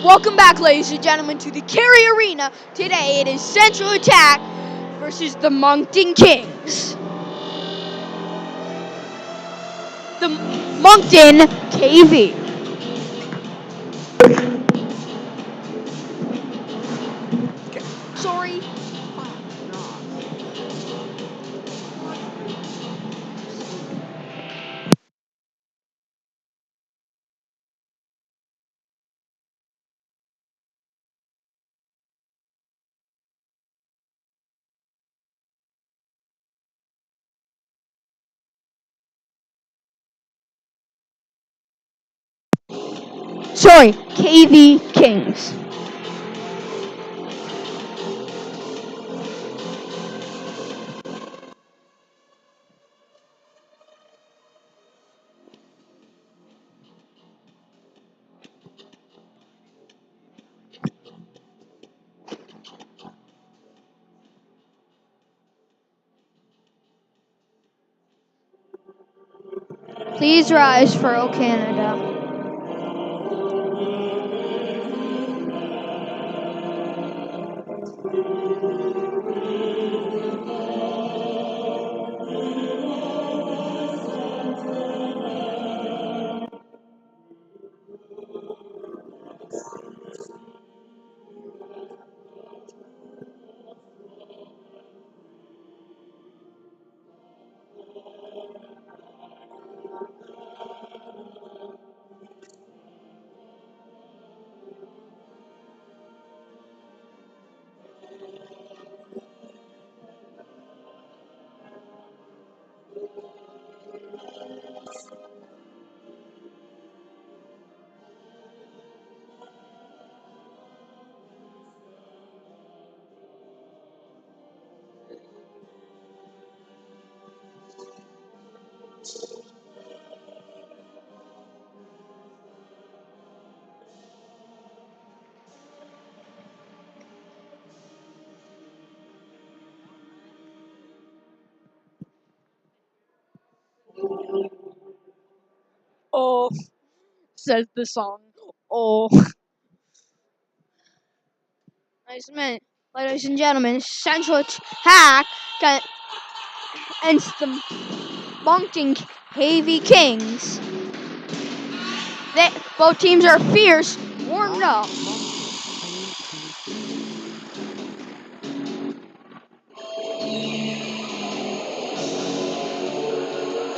Welcome back, ladies and gentlemen, to the Cary Arena. Today it is Central Attack versus the Moncton Kings. The Moncton KV. Sorry. Sorry, KV Kings. Please rise for O Canada. Oh, says the song. Oh. Ladies and gentlemen, Central Attack against the Moncton KV Kings. Both teams are fierce, warmed up.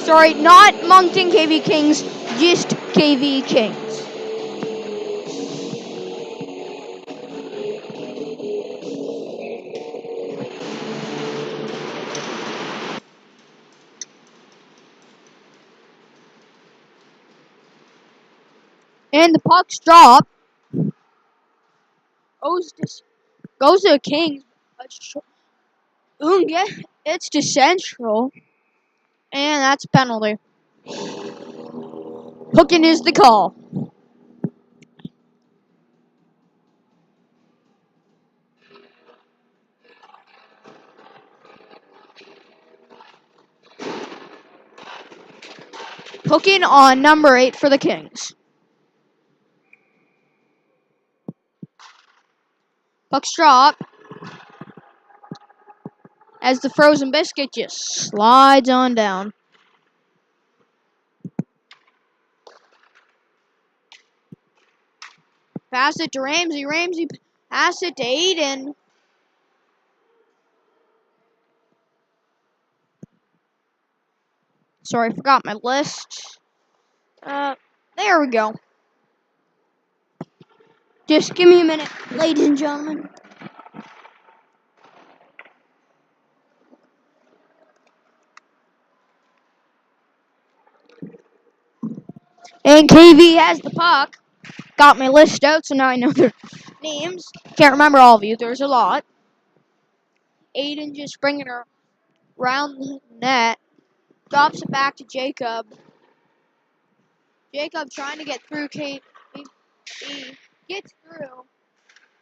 Sorry, not Moncton KV Kings, just KV Kings. And the puck's drop. Goes to the Kings. It's to Central. And that's a penalty. Hooking is the call. Hooking on number 8 for the Kings. Puck's drop. As the frozen biscuit just slides on down. Pass it to Ramsey. Ramsey pass it to Aiden. Sorry, I forgot my list. There we go. Just give me a minute, ladies and gentlemen. And KV has the puck. Got my list out, so now I know their names. Can't remember all of you. There's a lot. Aiden just bringing her around the net. Drops it back to Jacob. Jacob trying to get through KV. Gets through.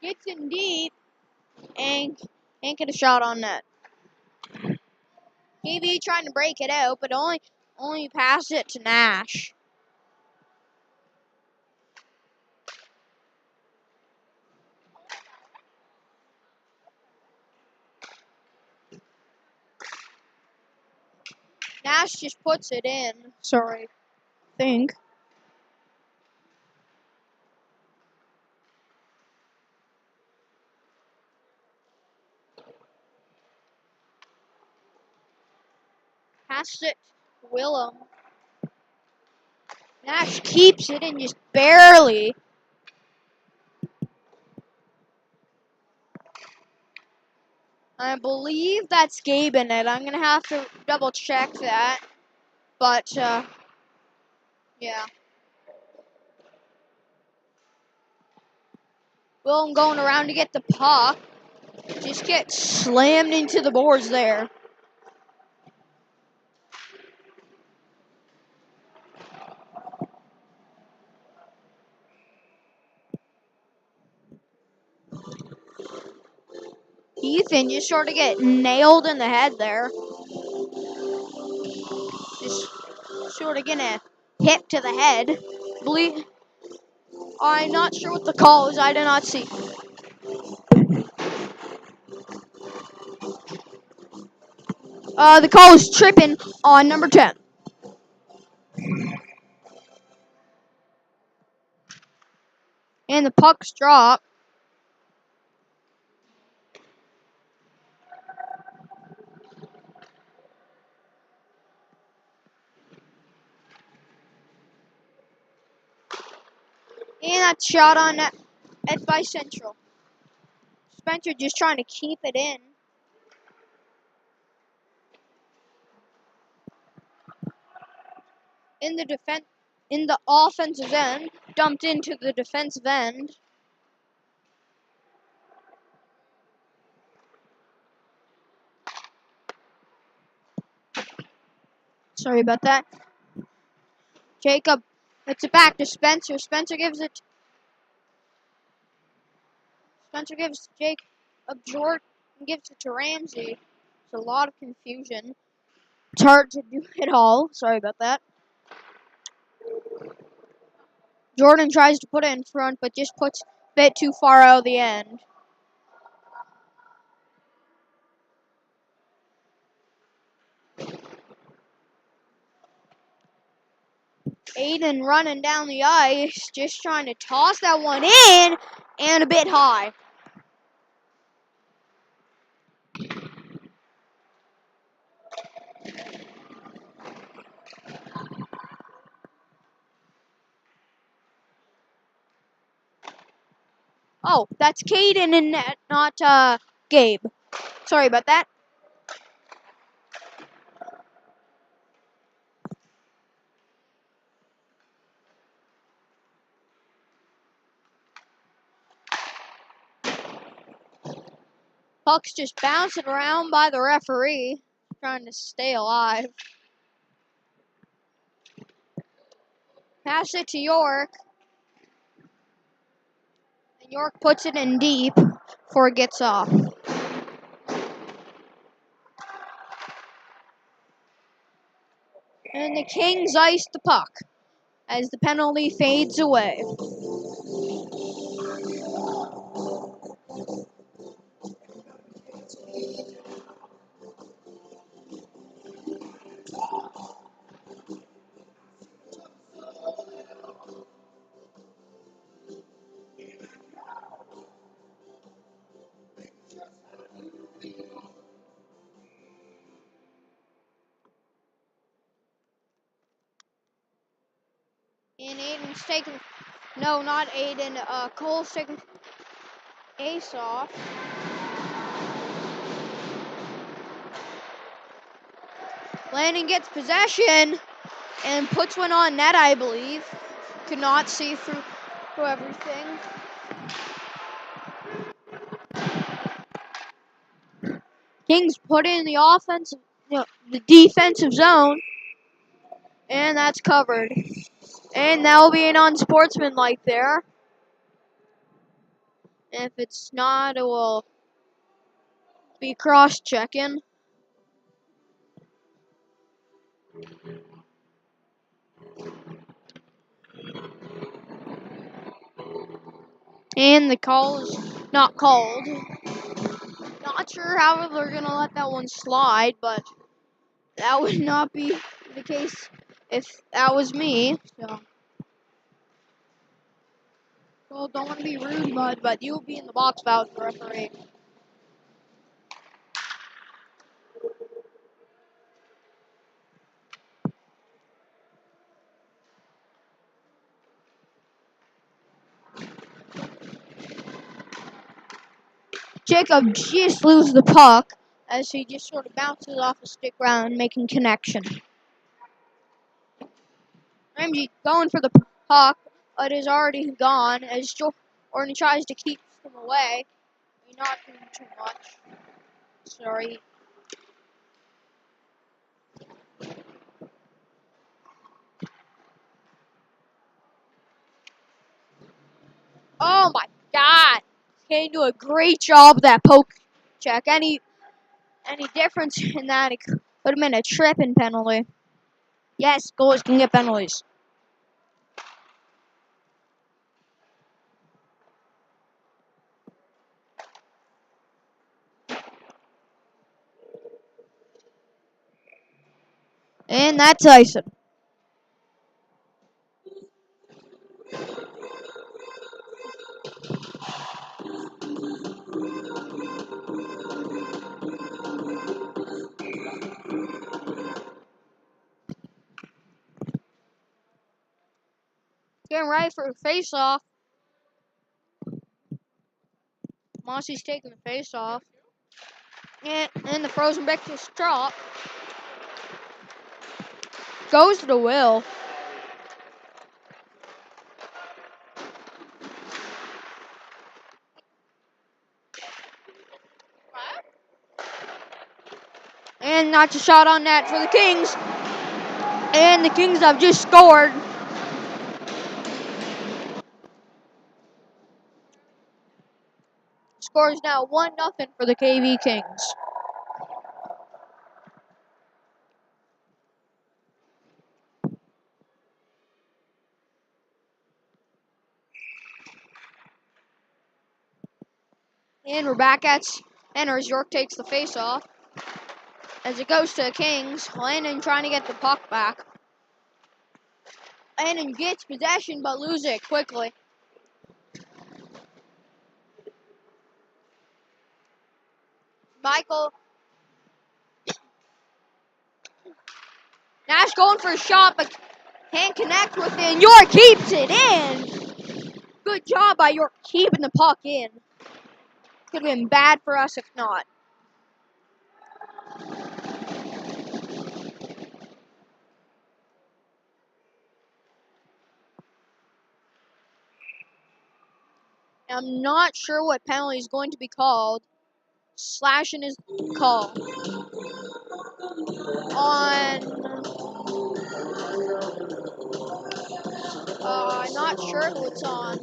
Gets in deep. And can't get a shot on net. KV trying to break it out, but only pass it to Nash. Nash just puts it in. Sorry. Think. Pass it to Willem. Nash keeps it in just barely. I believe that's Gabe in it. I'm going to have to double check that. But, yeah. Willem going around to get the puck. Just gets slammed into the boards there. Ethan just sort of get nailed in the head there. Just sort of getting a hit to the head. I'm not sure what the call is. I did not see. The call is tripping on number 10. And the puck's dropped. And that's shot on net by Central. Spencer just trying to keep it in. In the offensive end, dumped into the defensive end. Sorry about that. Jacob puts it back to Spencer. Spencer gives it Jake Jordan, gives it to Ramsey. It's a lot of confusion. It's hard to do it all. Sorry about that. Jordan tries to put it in front, but just puts a bit too far out of the end. Aiden running down the ice, just trying to toss that one in, and a bit high. Oh, that's Caden in net, not Gabe. Sorry about that. Puck's just bouncing around by the referee, trying to stay alive. Pass it to York. And York puts it in deep before it gets off. And the Kings ice the puck as the penalty fades away. And Aiden's taking, no, not Aiden, Cole's taking ace off. Landon gets possession and puts one on net, I believe. Could not see through everything. Kings put in the offensive, the defensive zone, and that's covered. And that will be an unsportsmanlike there. And if it's not, it will be cross-checking. And the call is not called. Not sure how they're going to let that one slide, but that would not be in the case if that was me. So, well, don't want to be rude, bud, but you'll be in the box about the referee. Jacob just loses the puck as he just sort of bounces off the stick ground, making connection. Ramsey going for the puck, but is already gone as Jordan tries to keep him away. He's not doing too much. Sorry. Oh my God! Kane do a great job of that poke check. Any difference in that? It could have been a tripping penalty. Yes, goalies can get penalties. And that's Tyson. Getting ready for the face-off. Mossy's taking the face-off. And the frozen breakfast drop goes to the Will. And not a shot on net for the Kings. And the Kings have just scored. Score is now 1-0 for the KV Kings. And we're back at center as York takes the face-off. As it goes to the Kings, Landon trying to get the puck back. Landon gets possession but loses it quickly. Michael Nash going for a shot but can't connect with it. And York keeps it in. Good job by York keeping the puck in. Could have been bad for us if not. I'm not sure what penalty is going to be called. Slashing is call. I'm not sure who it's on.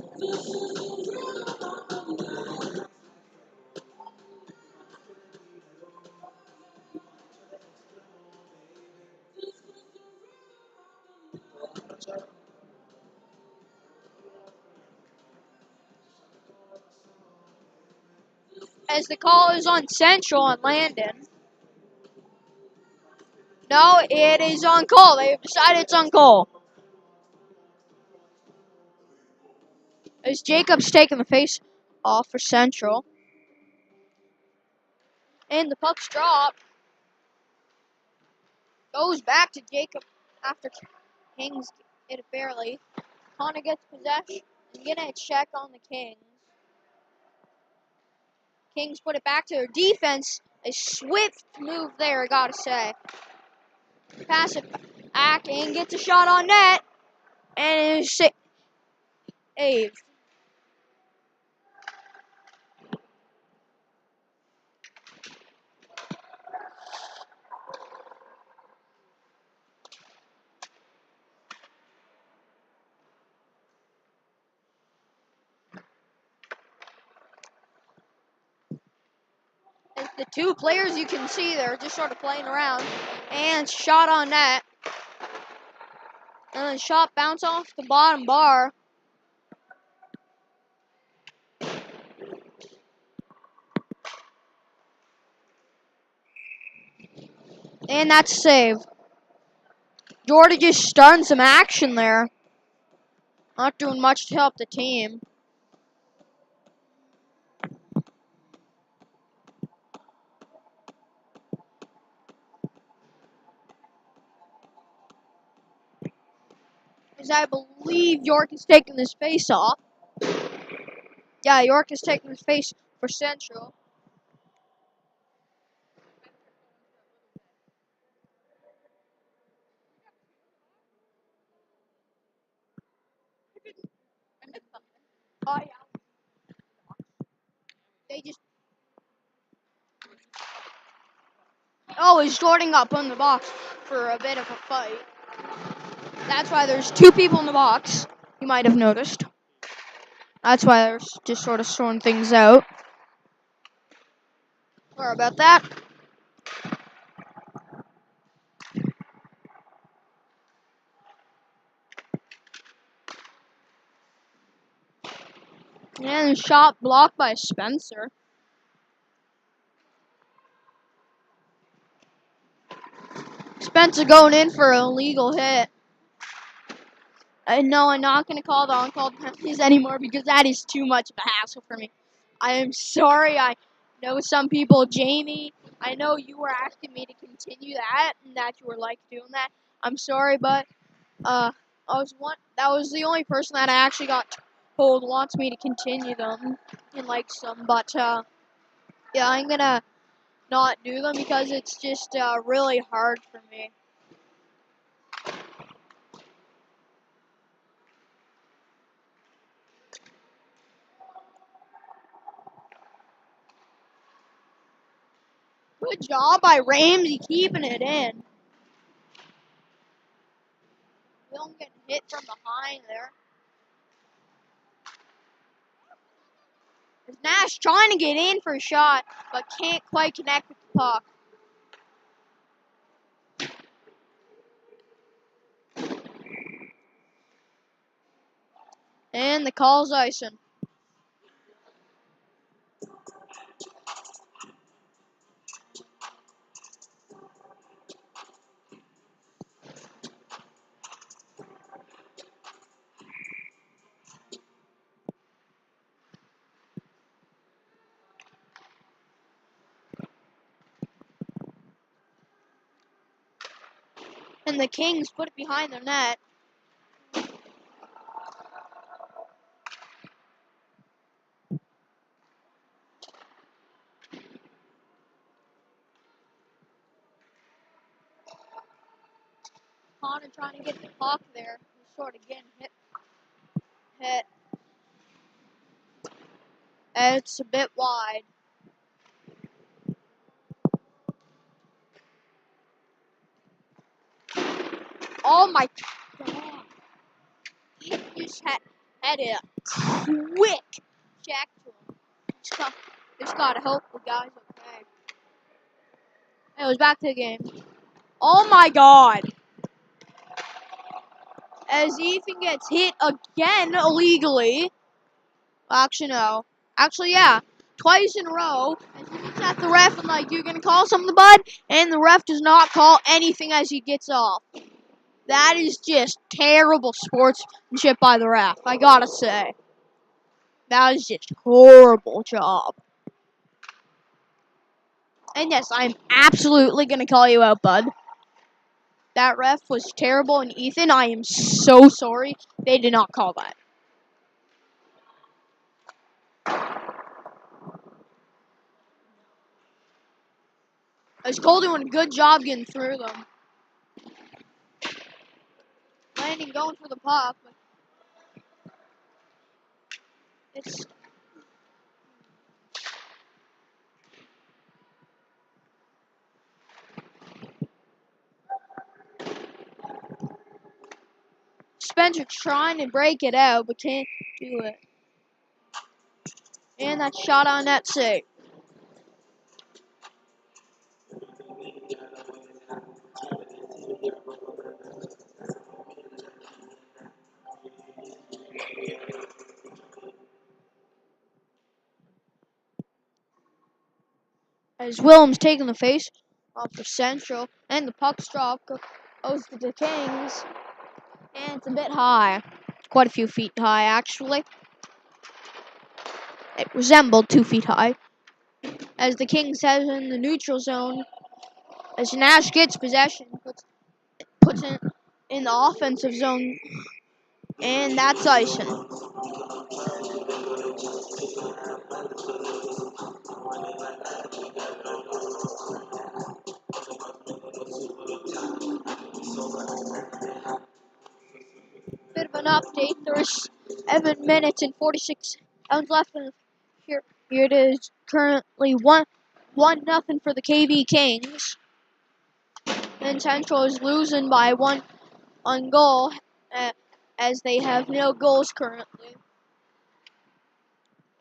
As the call is on Central on Landon. No, it is on Cole. They've decided it's on Cole. As Jacob's taking the face off for Central. And the puck's dropped. Goes back to Jacob after Kings get it barely. Connor gets possession. Getting a check on the Kings. Kings put it back to their defense. A swift move there, I gotta say. Pass it back and gets a shot on net. And it's saved. The two players you can see there just sort of playing around. And shot on net. And then shot bounce off the bottom bar. And that's a save. Jordan just starting some action there. Not doing much to help the team. Because I believe York is taking this face off. Yeah, York is taking his face for Central. Oh, yeah. They just. Oh, is Jordan got put in the box for a bit of a fight. That's why there's two people in the box. You might have noticed. That's why they're just sort of throwing things out. Sorry about that. And shot blocked by Spencer. Spencer going in for an illegal hit. No, I'm not going to call the uncalled penalties anymore because that is too much of a hassle for me. I am sorry. I know some people, Jamie, I know you were asking me to continue that and that you were like doing that. I'm sorry, but that was the only person that I actually got told wants me to continue them and likes them. But yeah, I'm going to not do them because it's just really hard for me. Good job by Ramsey keeping it in. Don't get hit from behind there. Nash trying to get in for a shot, but can't quite connect with the puck. And the call's icing. And the Kings put it behind their net. Connor trying to get the puck there. He's sort of getting hit. It's a bit wide. Oh my god. He just had a quick check to him. Just gotta hope the guy's okay. It was back to the game. Oh my god. As Ethan gets hit again illegally. Actually, no. Actually, yeah. Twice in a row. And he looks at the ref and like, you're going to call something, bud? And the ref does not call anything as he gets off. That is just terrible sportsmanship by the ref, I gotta say. That is just horrible job. And yes, I'm absolutely going to call you out, bud. That ref was terrible, and Ethan, I am so sorry they did not call that. As Cole doing a good job getting through them. Landing going for the puck, but it's Spencer trying to break it out, but can't do it. And that shot on net save. As Willems taking the face off for Central, and the puck's dropped. goes to the Kings, and it's a bit high. Quite a few feet high, actually. It resembled 2 feet high. As the Kings has in the neutral zone, as Nash gets possession, puts it in the offensive zone, and that's icing. Bit of an update. There's 7 minutes and 46 seconds left in the here. Here it is. Currently 1-0 for the KV Kings. And Central is losing by one goal, as they have no goals currently.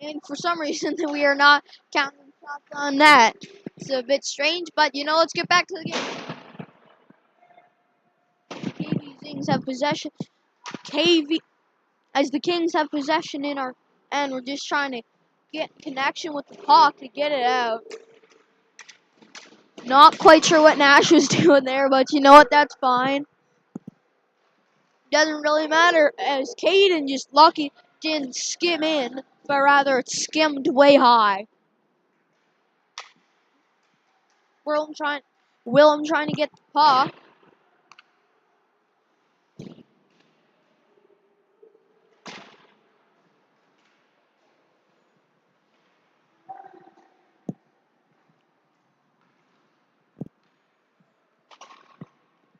And for some reason, we are not counting shots on that. It's a bit strange, but let's get back to the game. KV Kings have possession. As the Kings have possession in our end, we're just trying to get connection with the puck to get it out. Not quite sure what Nash was doing there, but you know what? That's fine. Doesn't really matter, as Caden just lucky didn't skim in, but rather it skimmed way high. Willem trying to get the puck.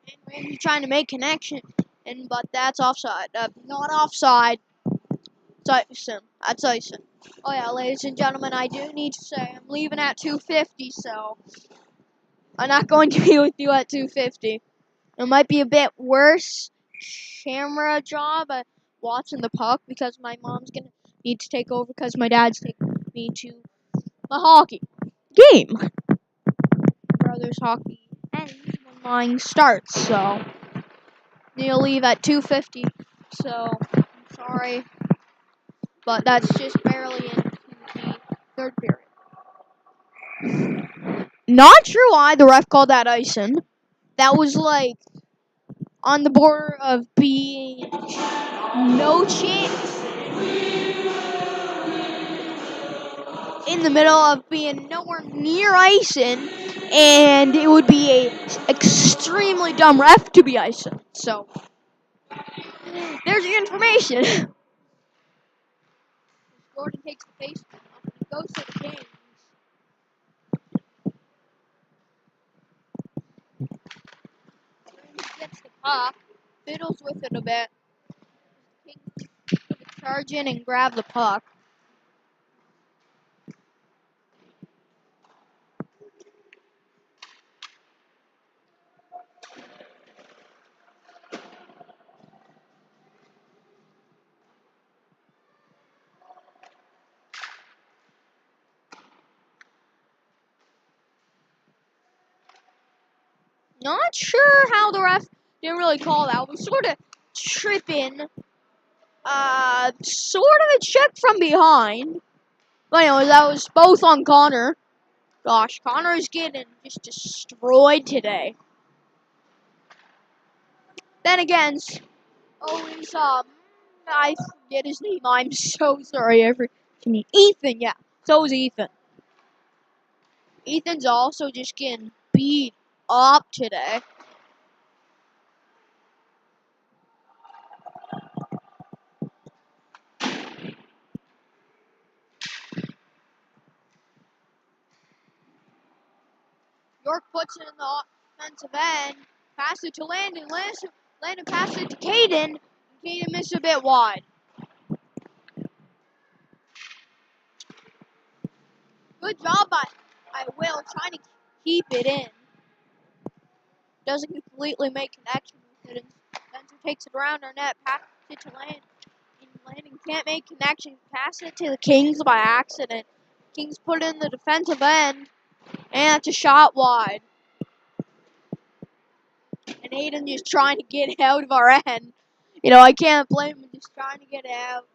And Randy trying to make connection, but that's offside. Not offside. It's icing. That's icing. Oh yeah, ladies and gentlemen, I do need to say I'm leaving at 2:50, so I'm not going to be with you at 2:50. It might be a bit worse camera job at watching the puck because my mom's gonna need to take over because my dad's taking me to my hockey game. Brother's hockey ends when mine starts, so they'll leave at 2:50. So I'm sorry, but that's just barely into the third period. Not sure why the ref called that icing. That was like on the border of being no chance, in the middle of being nowhere near icing, and it would be a extremely dumb ref to be icing. So there's your information. Gordon takes the face off and he goes to the Kings. Gets the puck, fiddles with it a bit. Kings charge in and grab the puck. Not sure how the ref didn't really call that. We sort of tripping. Sort of a check from behind. But anyways, that was both on Connor. Gosh, Connor is getting just destroyed today. Then again, always, I forget his name. I'm so sorry. Ethan, yeah. So is Ethan. Ethan's also just getting beat up today. York puts it in the offensive end. Pass it to Landon. Landon passes it to Caden. Caden missed a bit wide. Good job by Will trying to keep it in. Doesn't completely make connection with it. Spencer takes it around our net, passes it to Landon. Landon can't make connection. Passes it to the Kings by accident. Kings put it in the defensive end. And it's a shot wide. And Aiden just trying to get it out of our end. I can't blame him, just trying to get it out.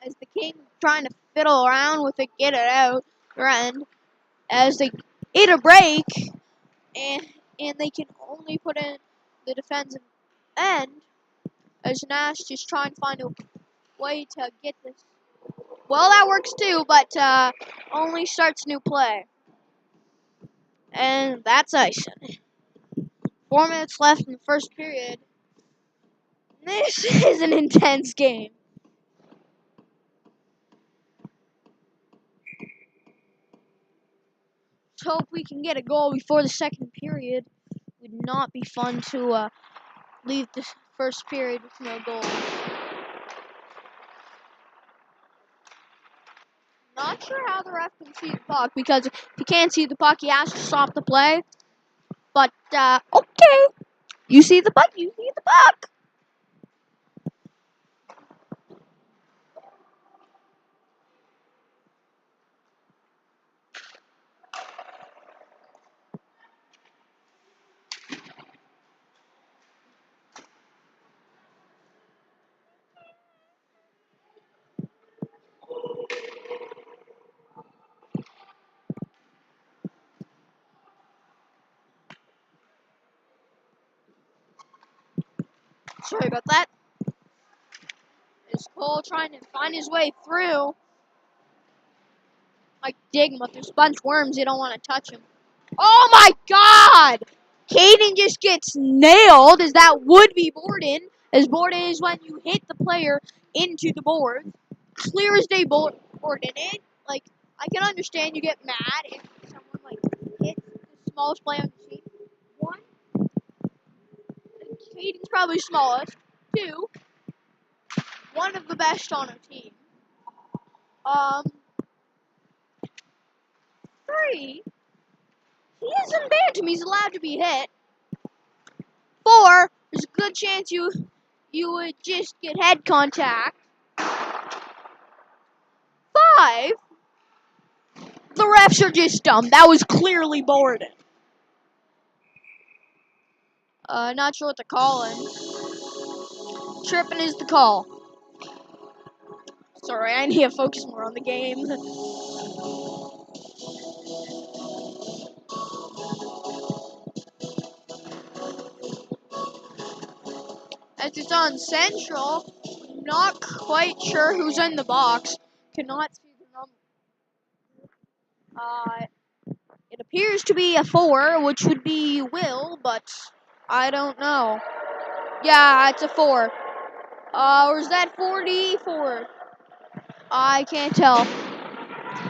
As the Kings trying to fiddle around with it, get it out their end. As they hit a break, and and they can only put in the defensive end as Nash just trying to find a way to get this. Well, that works too, but only starts new play. And that's icing. 4 minutes left in the first period. This is an intense game. Let's hope we can get a goal before the second period. It would not be fun to leave the first period with no goals. Not sure how the ref can see the puck, because if he can't see the puck, he has to stop the play. But, okay. You see the puck, you see the puck. Sorry about that. Is Cole trying to find his way through? Like, dig him, but there's a bunch of worms, you don't want to touch him. Oh my god! Caden just gets nailed, as that would be Borden. As Borden is when you hit the player into the board. Clear as day, Borden. And, like, I can understand you get mad if someone, like, hits the smallest player on the team. One, Caden's probably smallest. Two, one of the best on our team. Three, he isn't bantam, he's allowed to be hit. 4, there's a good chance you would just get head contact. 5, the refs are just dumb. That was clearly Borden. Not sure what they're calling. Tripping is the call. Sorry, I need to focus more on the game. As it's on Central, not quite sure who's in the box. Cannot see the number. It appears to be a 4, which would be Will, but I don't know. Yeah, it's a 4. Or is that 44? I can't tell.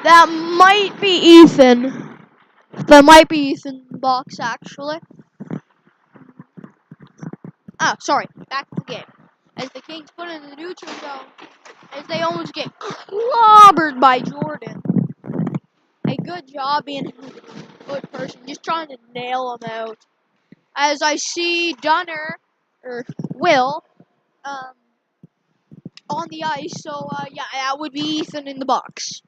That might be Ethan. That might be Ethan box, actually. Ah, sorry. Back to the game. As the Kings put in the neutral zone, as they almost get clobbered by Jordan. A good job being a good person, just trying to nail him out. As I see Dunner, or Will, on the ice, so yeah, that would be Ethan in the box.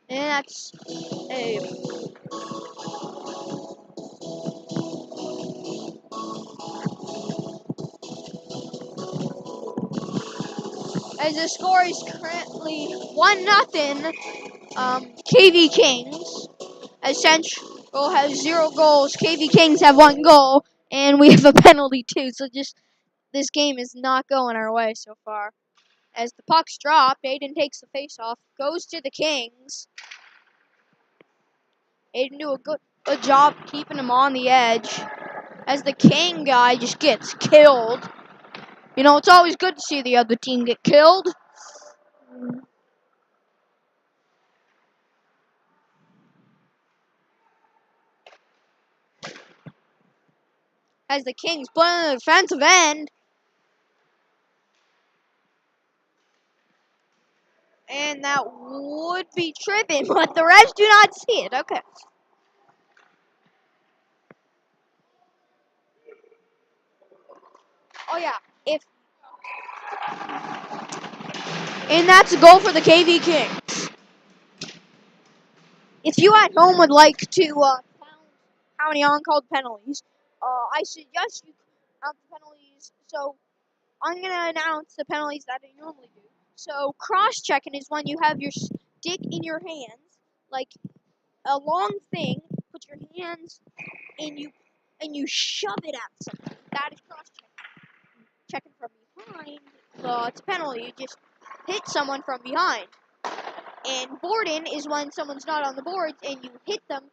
And that's a as the score is currently 1-0, KV Kings. As Central has 0 goals, KV Kings have 1 goal, and we have a penalty too. So just this game is not going our way so far. As the puck's dropped, Aiden takes the face-off, goes to the Kings. Aiden do a good job keeping him on the edge. As the King guy just gets killed. You know, it's always good to see the other team get killed. As the Kings put in the defensive end. And that would be tripping, but the refs do not see it. Okay. Oh, yeah. And that's a goal for the KV Kings. If you at home would like to count how many uncalled penalties, I suggest you count the penalties. So I'm going to announce the penalties that I normally do. So cross-checking is when you have your stick in your hands, like a long thing, put your hands and you shove it at someone. That is cross checking from behind. It's a penalty. You just hit someone from behind. And boarding is when someone's not on the boards and you hit them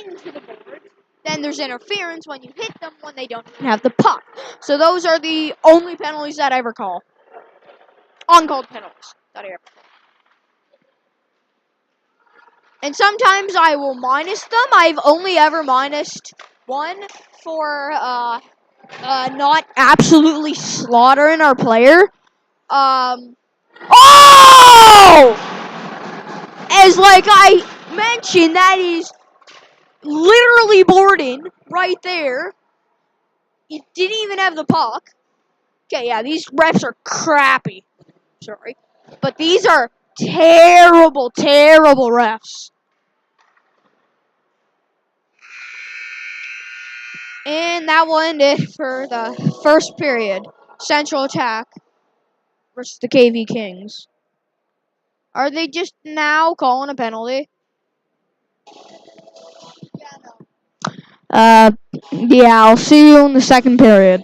into the boards. Then there's interference when you hit them when they don't even have the puck. So those are the only penalties that I ever call. Uncalled penalties that I ever call. And sometimes I will minus them. I've only ever minused one for not absolutely slaughtering our player. As like I mentioned, that is literally boarding right there. It didn't even have the puck. Okay, yeah, these refs are crappy. Sorry. But these are terrible, terrible refs. And that will end it for the first period. Central Attack versus the KV Kings. Are they just now calling a penalty? Yeah, I'll see you in the second period.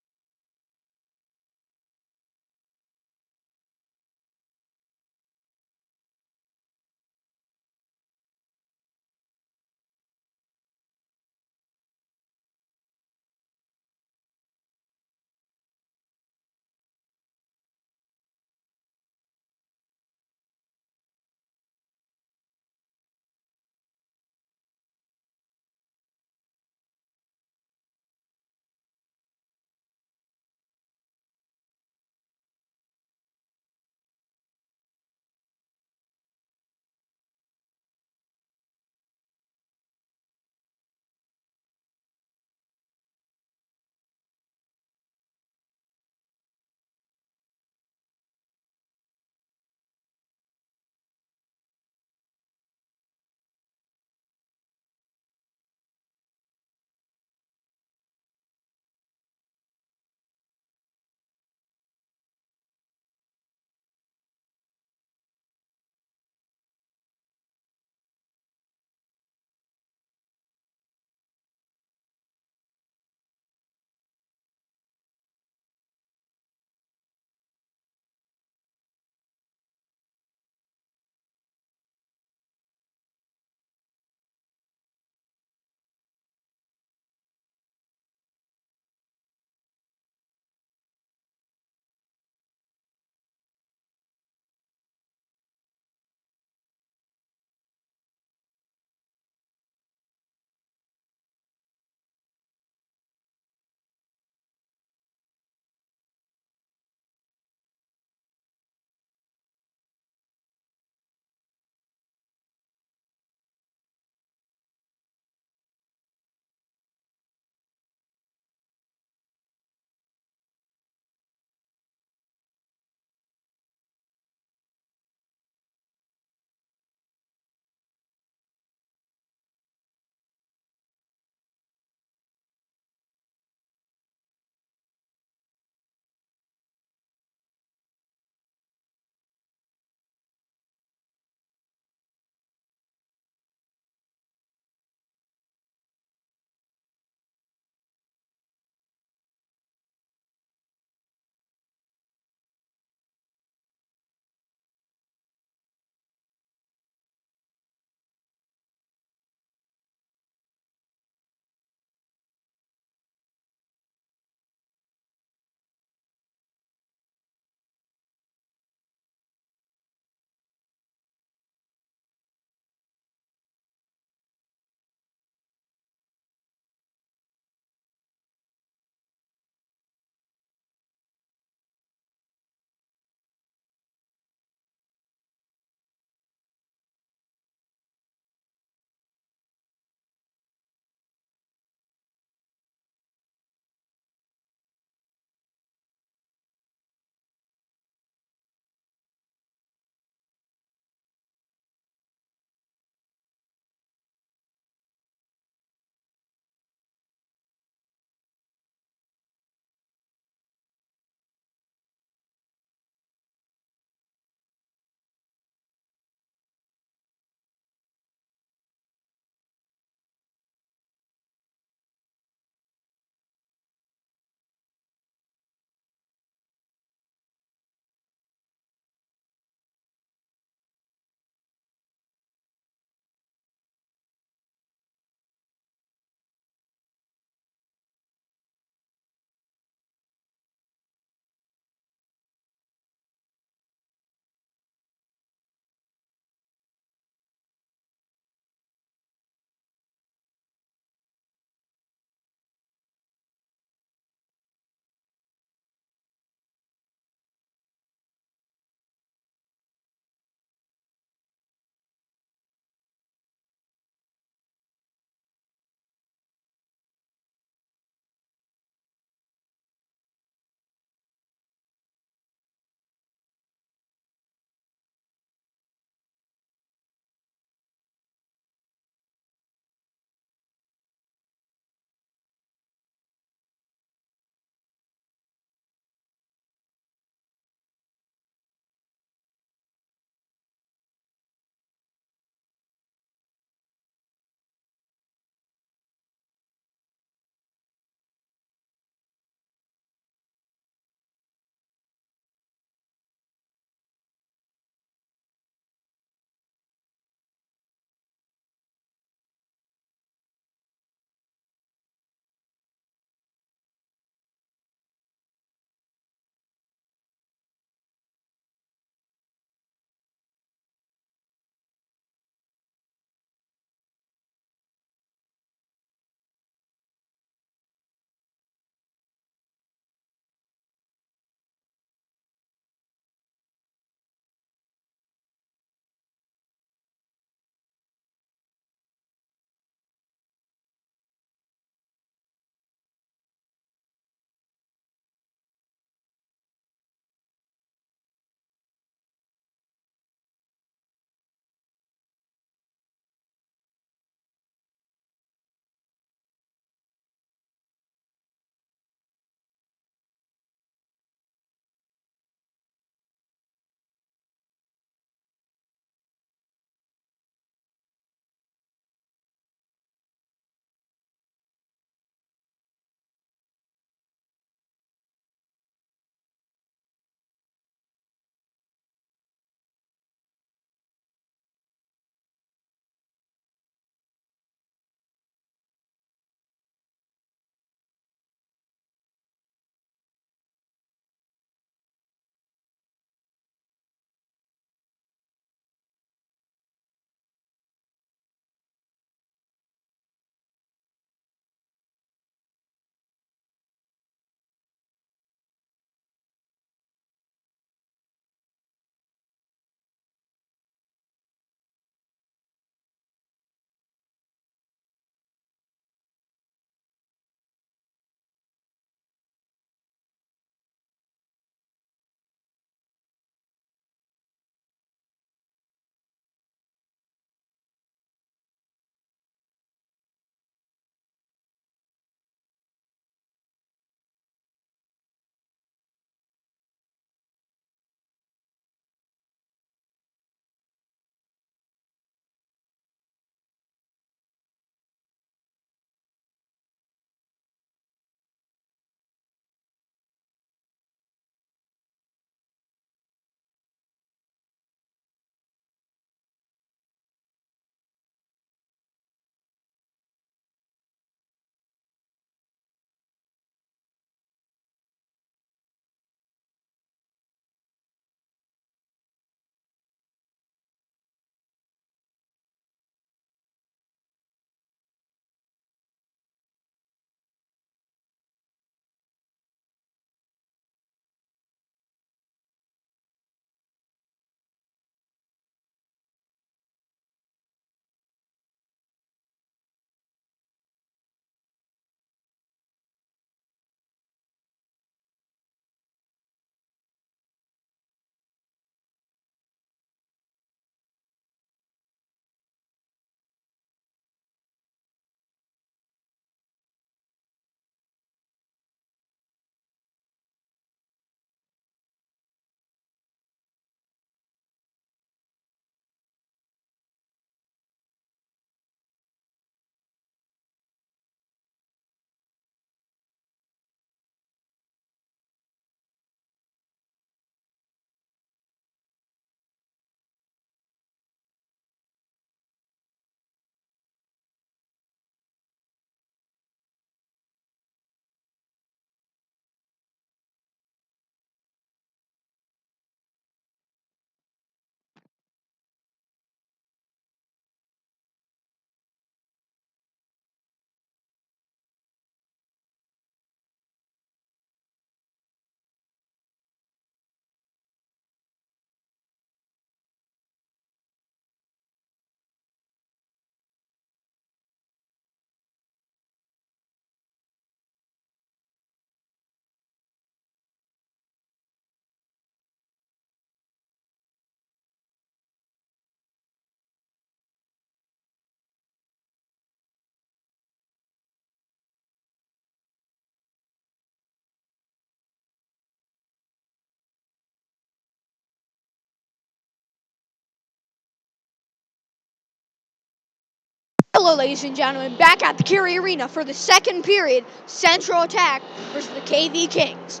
Hello, ladies and gentlemen, back at the Cary Arena for the second period, Central Attack versus the KV Kings.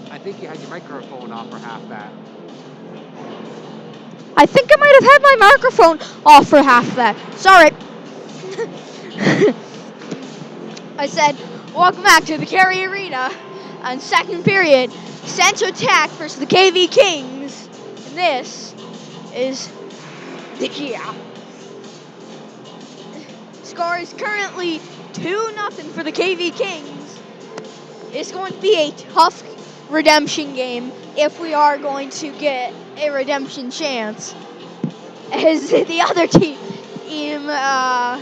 I think you had your microphone off for half that. I think I might have had my microphone off for half that. Sorry. I said, welcome back to the Cary Arena on second period, Central Attack versus the KV Kings. And this is the score is currently 2-0 for the KV Kings. It's going to be a tough redemption game if we are going to get a redemption chance. As the other team, no, I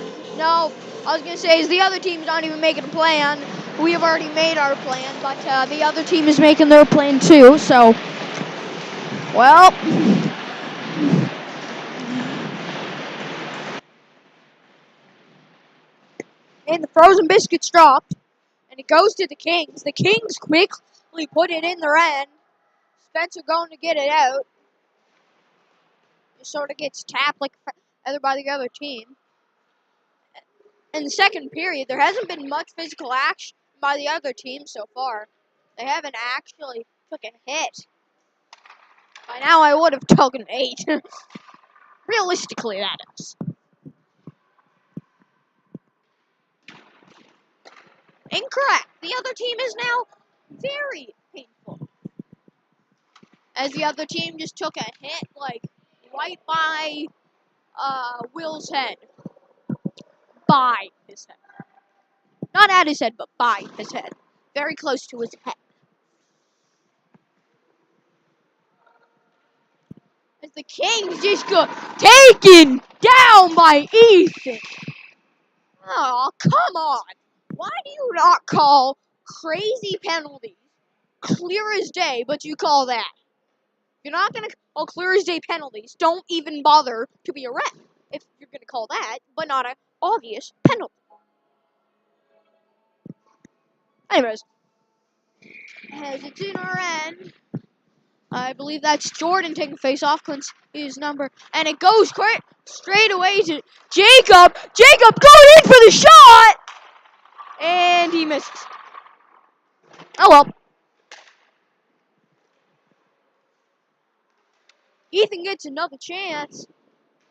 was going to say, is the other team's not even making a plan. We have already made our plan, but the other team is making their plan too, so, well. And the frozen biscuits dropped, and it goes to the Kings. The Kings quickly put it in their end. Spencer going to get it out. It sort of gets tapped like by the other team. In the second period, there hasn't been much physical action by the other team so far. They haven't actually took a hit. By now, I would have taken 8. Realistically, that is. Incorrect. The other team is now very painful. As the other team just took a hit, like, right by Will's head. By his head. Not at his head, but by his head. Very close to his head. As the Kings just got taken down by Ethan. Oh, come on. Why do you not call crazy penalties clear as day, but you call that? You're not going to call clear as day penalties. Don't even bother to be a ref if you're going to call that, but not an obvious penalty. Anyways, as it's in our end, I believe that's Jordan taking face off, Clint's his number, and it goes straight away to Jacob. Jacob going in for the shot, and he misses. Oh well. Ethan gets another chance.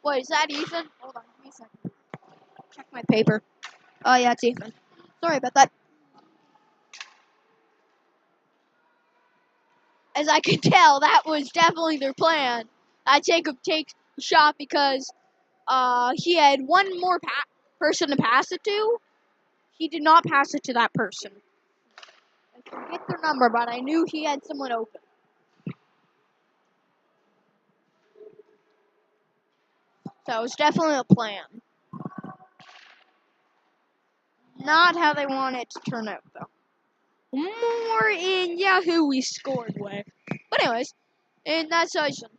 Wait, is that Ethan? Hold on, give me a second. Check my paper. Oh yeah, it's Ethan. Sorry about that. As I could tell, that was definitely their plan. Jacob takes a shot because he had one more person to pass it to. He did not pass it to that person. I forget their number, but I knew he had someone open. So it was definitely a plan. Not how they want it to turn out, though. More in Yahoo we scored way. But anyways, in that session.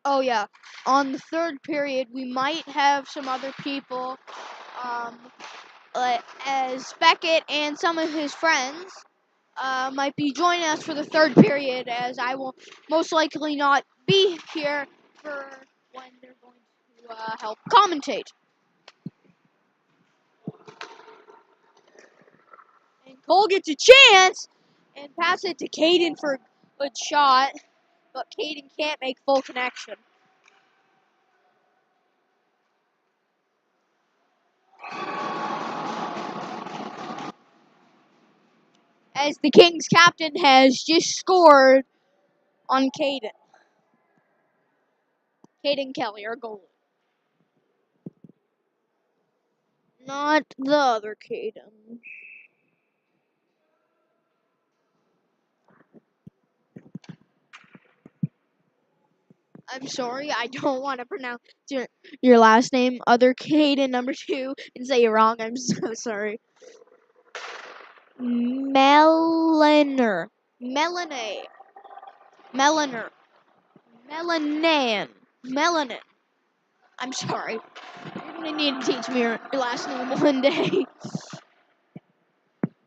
Oh yeah, on the third period we might have some other people, as Beckett and some of his friends might be joining us for the third period, as I will most likely not be here for when they're going to help commentate. And Cole gets a chance and pass it to Caden for a good shot, but Caden can't make full connection. As the Kings captain has just scored on Caden. Caden Kelly, our goalie. Not the other Caden. I'm sorry, I don't want to pronounce your last name, other Caden number 2, and say it wrong. I'm so sorry. Meliner. Melanin. I'm sorry. You're gonna need to teach me your last name one day.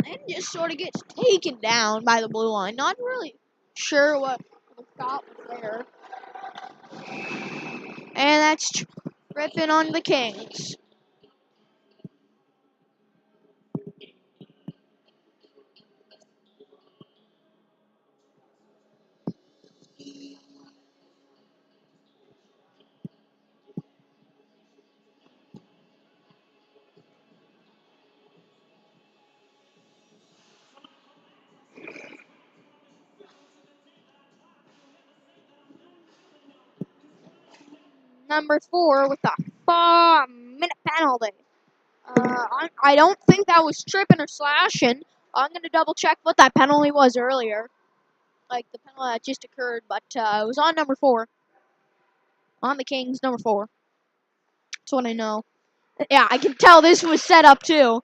And just sort of gets taken down by the blue line. Not really sure what the shot was there. And that's tripping on the Kings. Number 4 with a 4-minute penalty. I don't think that was tripping or slashing. I'm going to double check what that penalty was earlier. Like the penalty that just occurred, but it was on number 4. On the Kings, number 4. That's what I know. Yeah, I can tell this was set up too.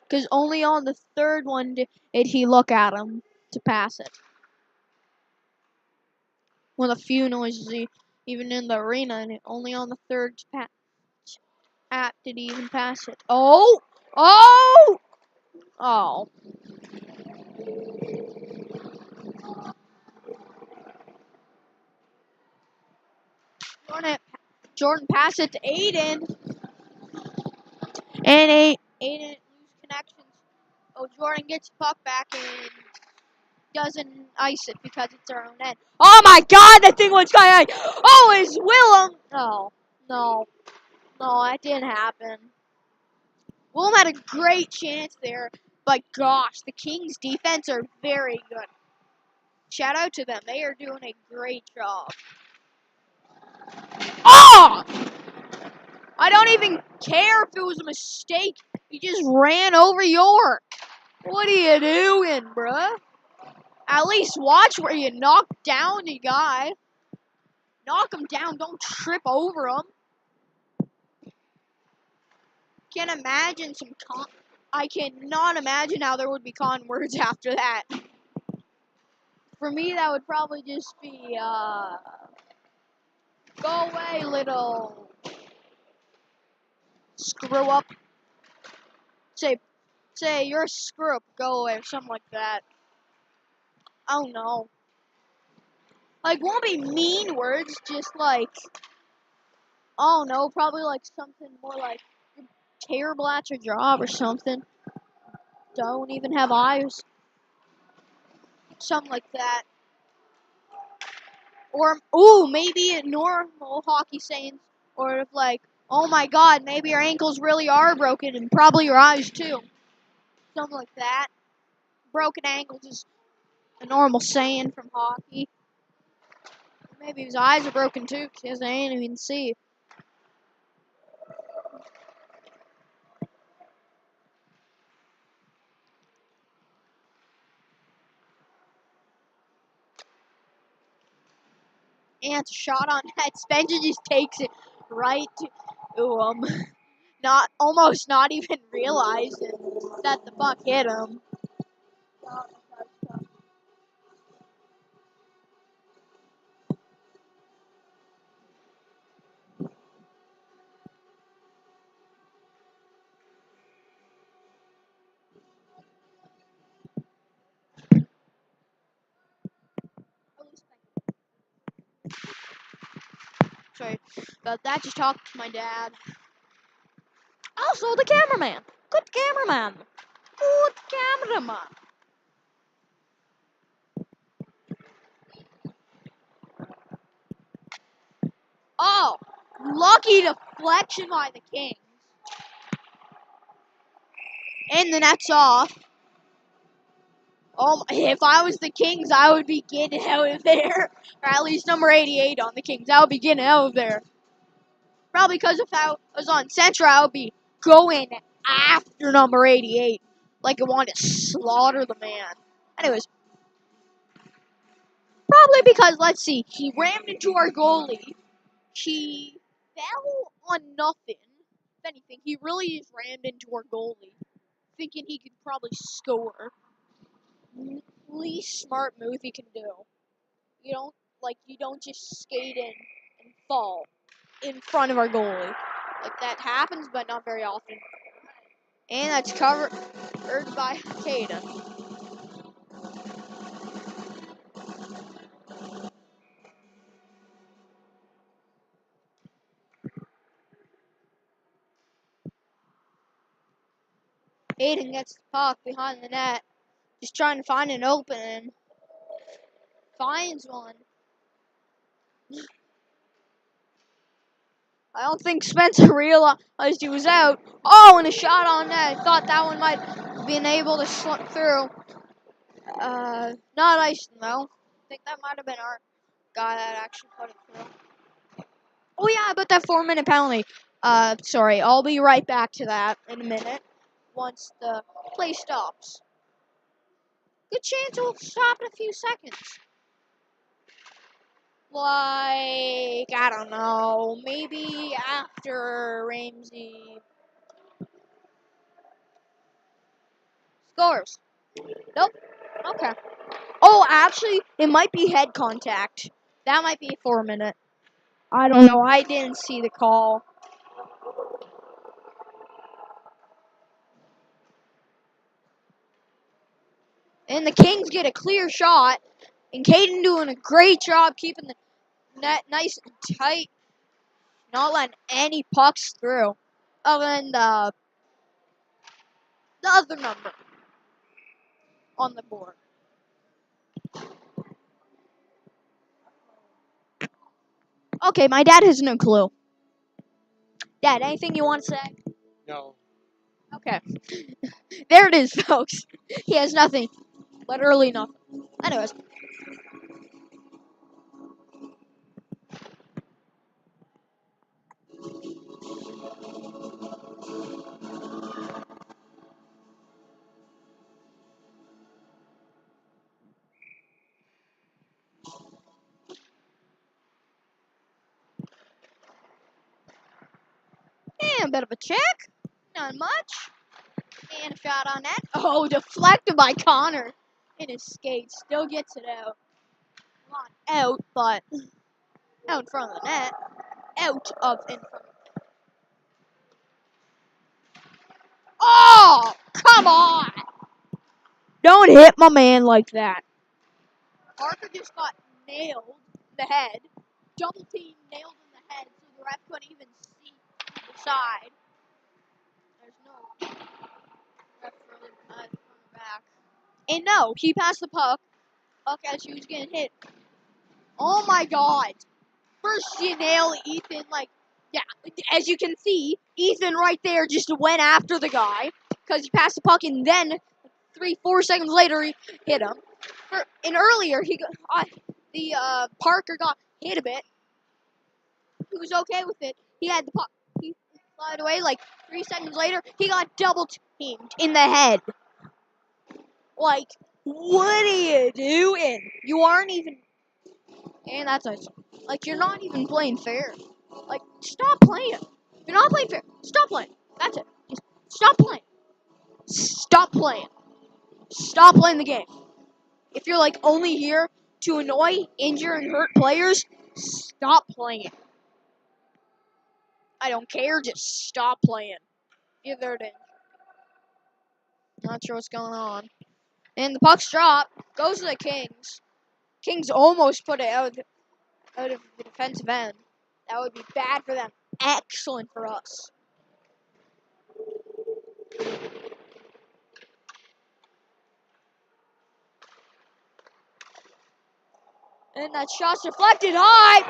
Because only on the third one did he look at him to pass it. With a few noises, even in the arena, and only on the third tap did he even pass it. Oh! Oh! Oh. Jordan pass it to Aiden. And Aiden lose connections. Oh, Jordan gets the puck back and doesn't ice it because it's their own end. Oh my god, that thing was going. Oh, it's Willem. Oh, no. No, that didn't happen. Willem had a great chance there, but gosh, the Kings' defense are very good. Shout out to them. They are doing a great job. Oh! I don't even care if it was a mistake. He just ran over York. What are you doing, bruh? At least watch where you knock down the guy. Knock him down. Don't trip over him. Can't imagine some I cannot imagine how there would be con words after that. For me, that would probably just be, go away, little screw up. Say, you're a screw up, go away, or something like that. Oh no. Like, won't be mean words, just like, oh no, probably like something more like, you're terrible at your job or something. Don't even have eyes. Something like that. Or, ooh, maybe a normal hockey saying, or if like, oh my god, maybe your ankles really are broken, and probably your eyes too. Something like that. Broken ankles is a normal saying from hockey. Maybe his eyes are broken too, because he ain't even see. And it's a shot on net. Spencer just takes it right to not even realizing that the puck hit him. Sorry about that. Just talked to my dad. Also, the cameraman. Good cameraman. Good cameraman. Oh, lucky deflection by the Kings. And the net's off. Oh, if I was the Kings, I would be getting out of there. Or at least number 88 on the Kings. I would be getting out of there. Probably because if I was on Central, I would be going after number 88. Like I wanted to slaughter the man. Anyways. Probably because, let's see, he rammed into our goalie. He fell on nothing. If anything, he really just rammed into our goalie. Thinking he could probably score. Least smart move he can do. You don't just skate in and fall in front of our goalie. Like that happens, but not very often. And that's covered by Caden. Aiden gets the puck behind the net, just trying to find an opening. Finds one. I don't think Spencer realized he was out. Oh, and a shot on net. Thought that one might have been able to slip through. Not icing though. I think that might have been our guy that actually put it through. Oh yeah, but that 4-minute penalty. Sorry, I'll be right back to that in a minute. Once the play stops. Good chance it'll stop in a few seconds. Like, I don't know, maybe after Ramsey scores. Nope. Okay. Oh, actually, it might be head contact. That might be a 4-minute. I don't know. I didn't see the call. And the Kings get a clear shot. And Caden doing a great job keeping the net nice and tight. Not letting any pucks through. Other than the other number on the board. Okay, my dad has no clue. Dad, anything you want to say? No. Okay. There it is, folks. He has nothing. Literally nothing. Anyways. And a bit of a check. Not much. And a shot on net. Oh, deflected by Connor. In his skates. Still gets it out. Not out, but out in front of the net. Out of in front. Oh, come on! Don't hit my man like that. Parker just got nailed in the head. Double team nailed in the head, so the ref couldn't even see the side. There's no ref for the back. And no, he passed the puck as he was getting hit. Oh my god. First you nail Ethan, as you can see, Ethan right there just went after the guy because he passed the puck, and then 3-4 seconds later he hit him. And earlier Parker got hit a bit. He was okay with it. He had the puck. He slid away 3 seconds later. He got double teamed in the head. Like, what are you doing? You aren't even. And that's nice. Like, you're not even playing fair. Like, stop playing. If you're not playing fair, stop playing. That's it. Just stop playing. Stop playing. Stop playing the game. If you're only here to annoy, injure, and hurt players, stop playing. I don't care, just stop playing. Either it is. Not sure what's going on. And the puck's dropped. Goes to the Kings. Kings almost put it out of the defensive end. That would be bad for them. Excellent for us. And that shot's deflected high.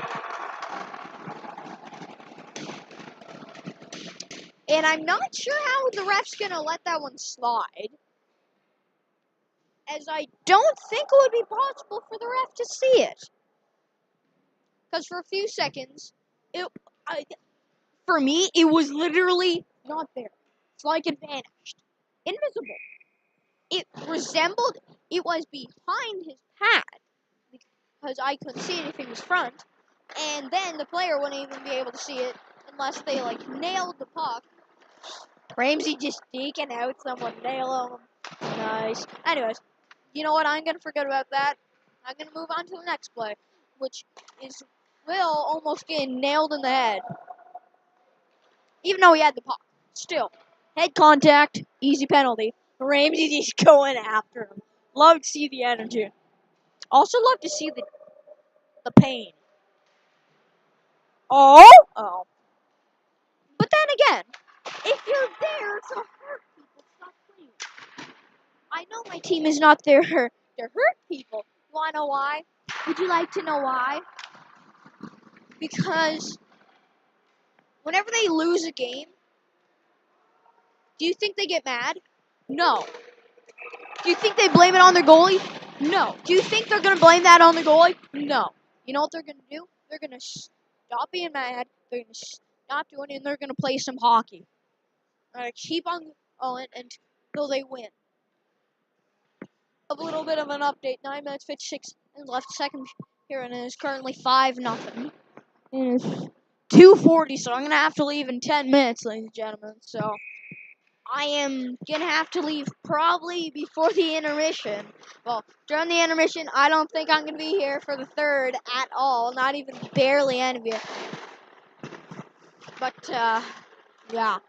And I'm not sure how the ref's going to let that one slide. As I don't think it would be possible for the ref to see it. Because for a few seconds, for me, it was literally not there. It's like it vanished. Invisible. It was behind his pad. Because I couldn't see anything was front. And then the player wouldn't even be able to see it unless they nailed the puck. Ramsey just sneaking out, someone nail him. Nice. Anyways, you know what? I'm gonna forget about that. I'm going to move on to the next play, which is Will almost getting nailed in the head. Even though he had the puck. Still, head contact, easy penalty. Ramsey just going after him. Love to see the energy. Also love to see the pain. Oh! But then again, if you're there to hurt people, stop playing. I know my team is not there to hurt people. You wanna know why? Would you like to know why? Because whenever they lose a game, do you think they get mad? No. Do you think they blame it on their goalie? No. Do you think they're going to blame that on the goalie? No. You know what they're going to do? They're going to stop being mad. They're going to stop doing it, and they're going to play some hockey. They're going to keep on going until they win. A little bit of an update. 9 minutes, 56 and left second here, and it is currently 5-0. And it's 2:40, so I'm going to have to leave in 10 minutes, ladies and gentlemen. So I am going to have to leave probably before the intermission. Well, during the intermission, I don't think I'm going to be here for the third at all. Not even barely any of it. But, yeah.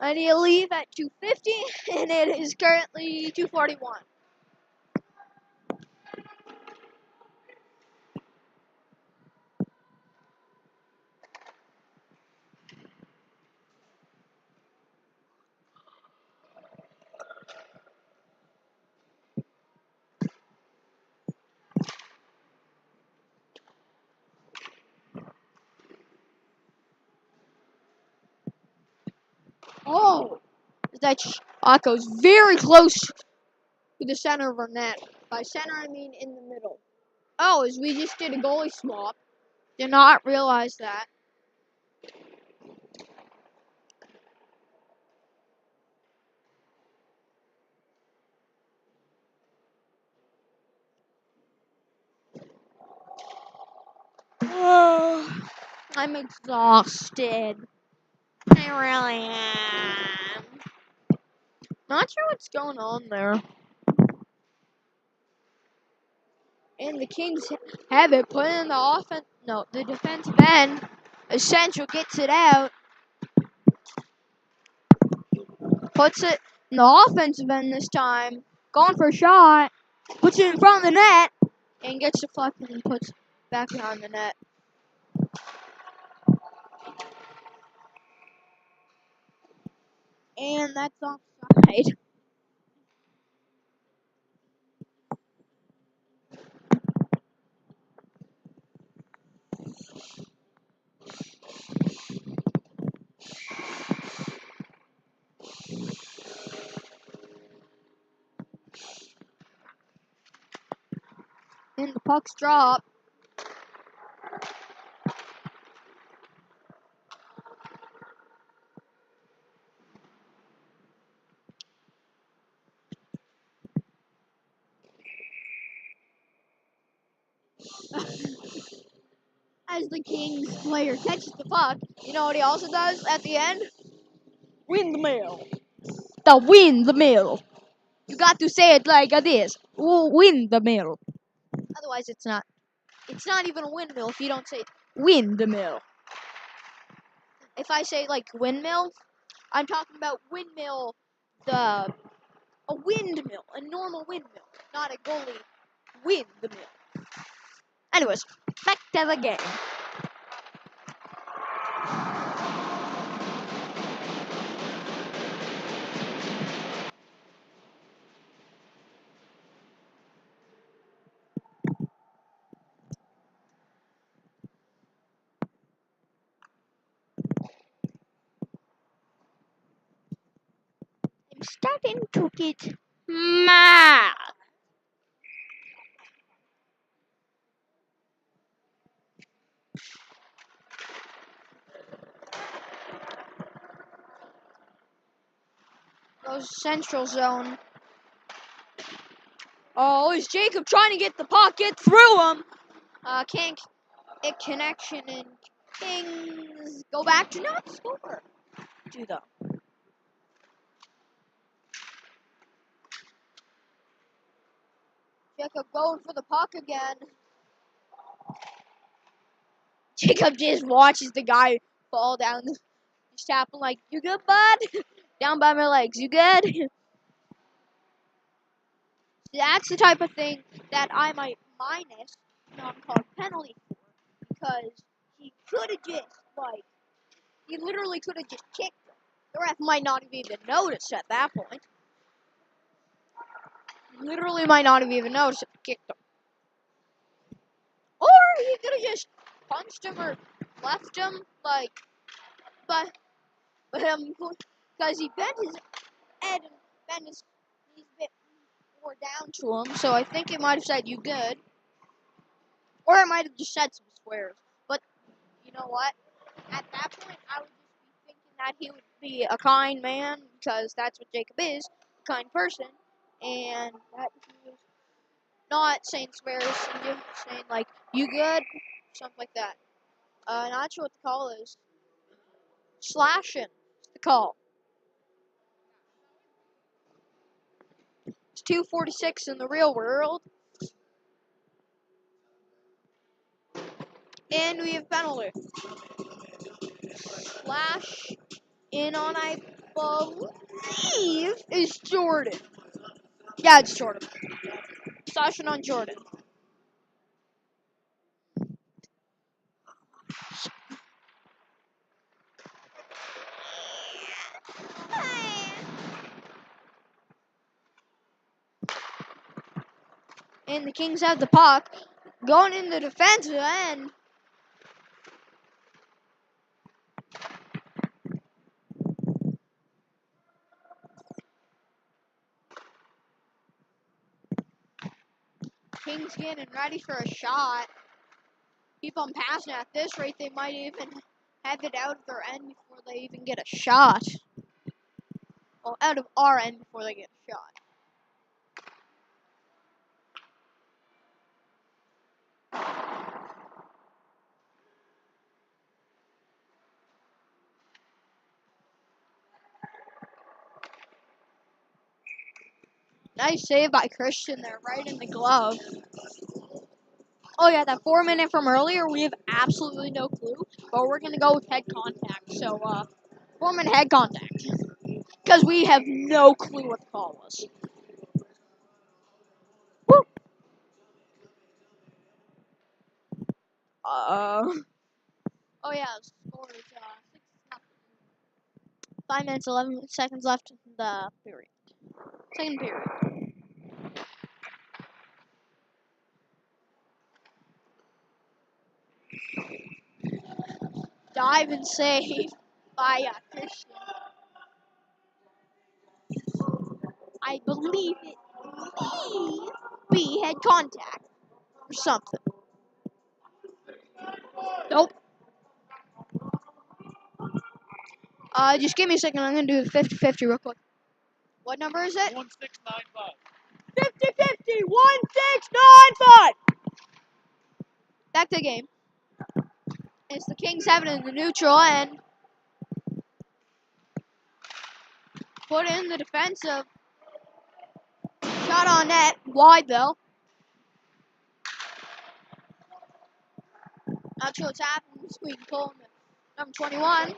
I need to leave at 2:50, and it is currently 2:41. Oh! That shot goes very close to the center of our net. By center, I mean in the middle. Oh, as we just did a goalie swap. Did not realize that. I'm exhausted. I really am. Not sure what's going on there. And the Kings have it put in the offense. No, the defensive end. Essential gets it out. Puts it in the offensive end this time. Going for a shot. Puts it in front of the net. And gets deflected and puts it back behind the net. And that's offside. And the puck's drop. As the Kings player catches the puck, you know what he also does at the end? Windmill. The windmill. You got to say it like this. Windmill. Otherwise, it's not. It's not even a windmill if you don't say it. Windmill. If I say like windmill, I'm talking about windmill, a windmill, a normal windmill, not a goalie windmill. Anyways, back to the game. I'm starting to get mad. Goes central zone. Oh, is Jacob trying to get the puck, get through him. Can't a connection and Kings go back to not score. Do though. Jacob going for the puck again. Jacob just watches the guy fall down. Just tapping like, you good, bud? Down by my legs, you good? That's the type of thing that I might minus non-called penalty for, because he could have just, like, he literally could have just kicked him. The ref might not have even noticed at that point. Literally might not have even noticed if he kicked him. Or he could have just punched him or left him, like, but because he bent his head and bent his knees a bit more down to him, so I think it might have said, you good. Or it might have just said some swears. But, you know what? At that point, I would just be thinking that he would be a kind man, because that's what Jacob is, a kind person, and that he was not saying swears and just saying, like, you good? Something like that. Not sure what the call is. Slashing is the call. It's 2:46 in the real world. And we have penalty. Slash in on, I believe, is Jordan. Yeah, it's Jordan. Slashing on Jordan. And the Kings have the puck. Going in the defensive end. Kings getting ready for a shot. Keep on passing at this rate, they might even have it out of their end before they even get a shot. Well, out of our end before they get a shot. Nice save by Christian there, right in the glove. Oh yeah, that 4-minute from earlier, we have absolutely no clue, but we're gonna go with head contact. So, 4-minute head contact, because we have no clue what the call was. Woo! Oh yeah, the score is 6-0. 5 minutes 11 seconds left in the period. Second period. Dive and save by Christian. I believe it may be head contact or something. Nope. Just give me a second. I'm gonna do the 50-50 real quick. What number is it? 1695. 50-50. 1695. Back to the game. It's the Kings having it in the neutral end. Put in the defensive. Shot on net. Wide though. Not sure what's happening. Squeak pull number 21.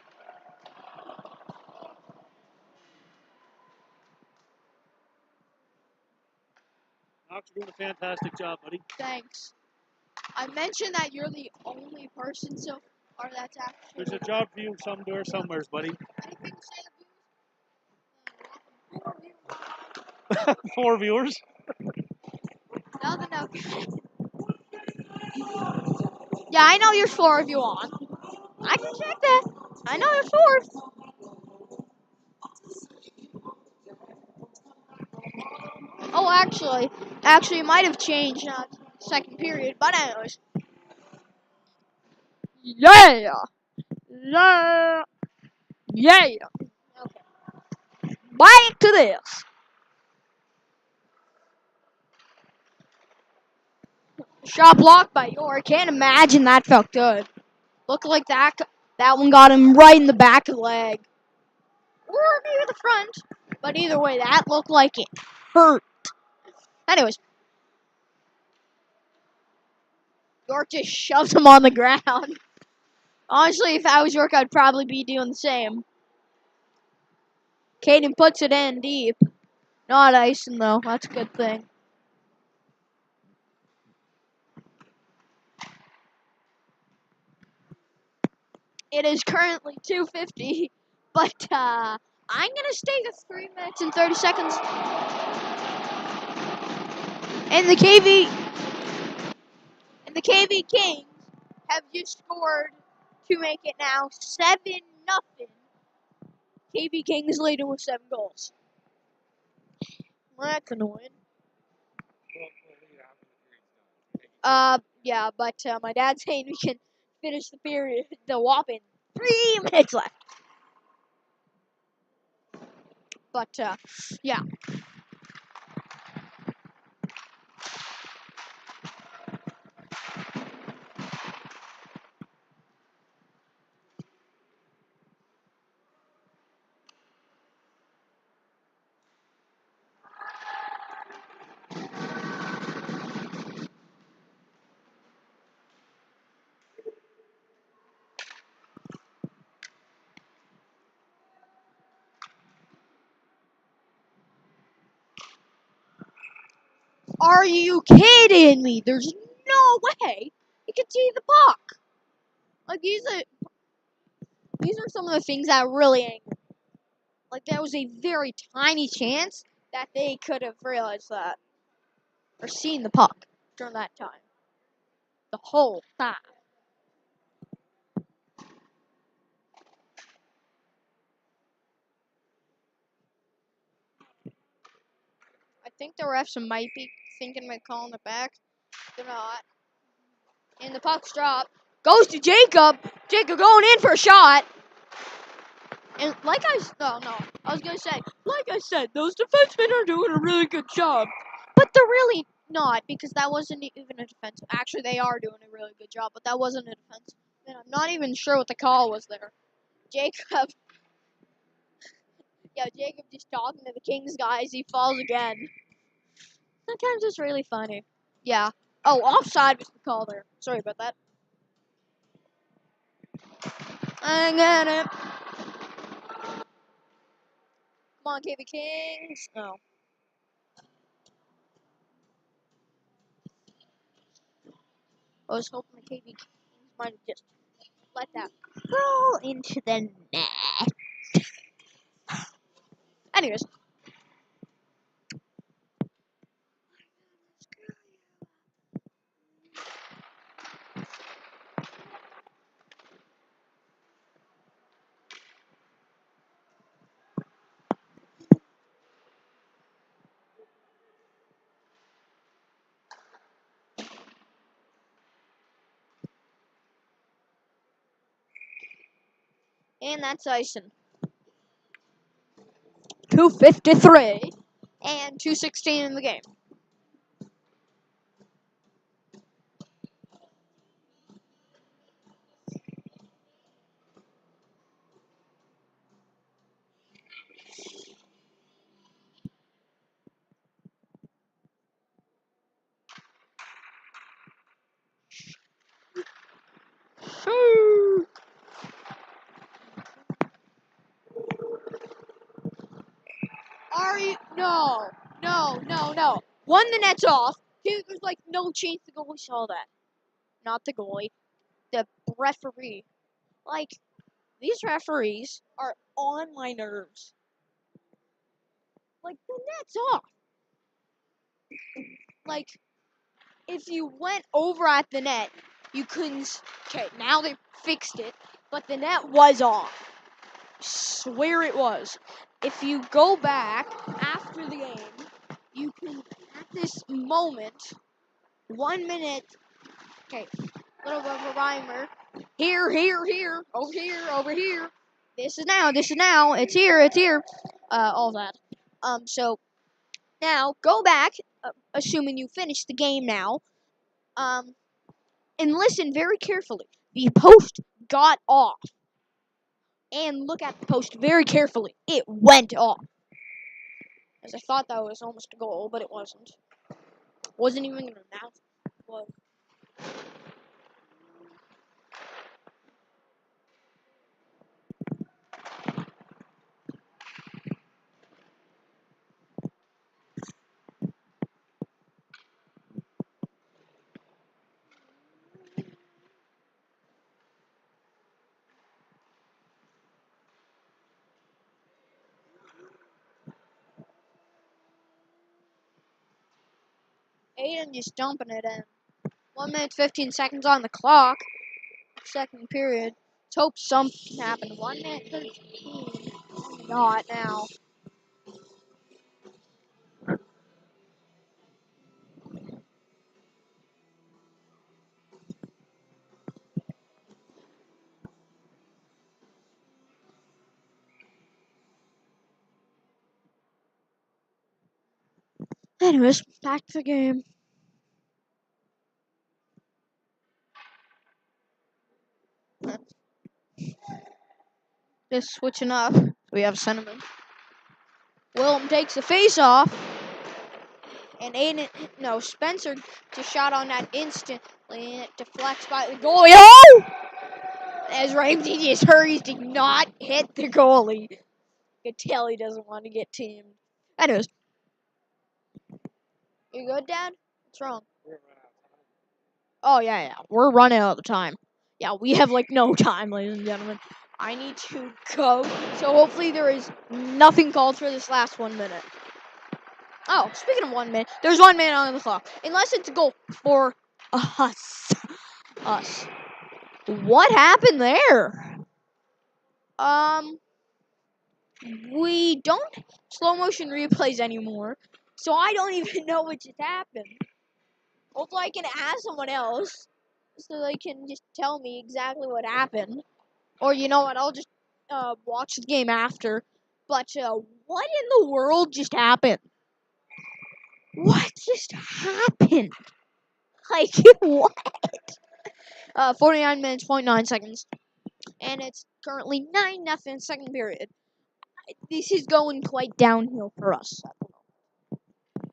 Knox, you're doing a fantastic job, buddy. Thanks. I mentioned that you're the only person so far that's actually. There's a job for you somewhere, buddy. Anything to say? 4 viewers. Nothing okay. Yeah, I know there's 4 of you on. I can check that. I know there's 4. Oh, actually, it might have changed now. Second period, but anyways. Yeah. Okay. Back to this. Shot blocked by York. Can't imagine that felt good. Looked like that one got him right in the back of the leg. Or maybe the front. But either way, that looked like it hurt. Anyways. York just shoves him on the ground. Honestly, if I was York, I'd probably be doing the same. Caden puts it in deep. Not icing, though. That's a good thing. It is currently 2:50, but I'm going to stay to 3 minutes and 30 seconds. And the KV Kings have just scored to make it now 7-0. KV Kings leading with 7 goals. Well, that's annoying. Yeah, but my dad's saying we can finish the period, the whopping 3 minutes left. But, yeah. Are you kidding me? There's no way he can see the puck. Like, these are some of the things that really anger me. Like, there was a very tiny chance that they could have realized that. Or seen the puck during that time. The whole time. I think the refs might be thinking about calling it back. They're not. And the puck's dropped. Goes to Jacob. Jacob going in for a shot. And I was going to say, like I said, those defensemen are doing a really good job. But they're really not, because that wasn't even a defense. Actually, they are doing a really good job, but that wasn't a defense. And I'm not even sure what the call was there. Jacob just talking to the Kings guys. He falls again. Sometimes it's really funny. Yeah. Oh, offside was the call there. Sorry about that. I got it. Come on, KB Kings. No. I was hoping the KB Kings might have just let that roll into the net. Anyways. And that's icing. 2:53 and 2:16 in the game. Are you? No. One, the net's off. Two, there's like no chance the goalie saw that. Not the goalie. The referee. Like, these referees are on my nerves. Like, the net's off. Like, if you went over at the net, you couldn't. Okay, now they fixed it, but the net was off. Swear it was. If you go back after the game, you can, at this moment, 1 minute. Okay, little bit of a rhymer. Here, over here. This is now. It's here. All that. So now go back, assuming you finished the game now. And listen very carefully. The post got off. And look at the post very carefully. It went off. As I thought that was almost a goal, but it wasn't. Wasn't even going to announce it. Was. Aiden just dumping it in. 1 minute 15 seconds on the clock. Second period. Let's hope something can happen. 1 minute 13. Not now. Anyways, back to the game. Just switching up. We have Cinnamon. Willem takes the face off. And Spencer just shot on that instantly. And it deflects by the goalie. Oh! As Ramsey just hurries to not hit the goalie. You can tell he doesn't want to get teamed. Anyways. You good, Dad? What's wrong? Oh, yeah. We're running out of time. Yeah, we have, no time, ladies and gentlemen. I need to go. So hopefully there is nothing called for this last 1 minute. Oh, speaking of 1 minute, there's 1 minute on the clock. Unless it's a goal for us. Us. What happened there? We don't slow motion replays anymore. So I don't even know what just happened. Hopefully I can ask someone else so they can just tell me exactly what happened. Or you know what, I'll just watch the game after. But what in the world just happened? What just happened? What? 49 minutes, 0.9 seconds. And it's currently 9-0 second period. This is going quite downhill for us.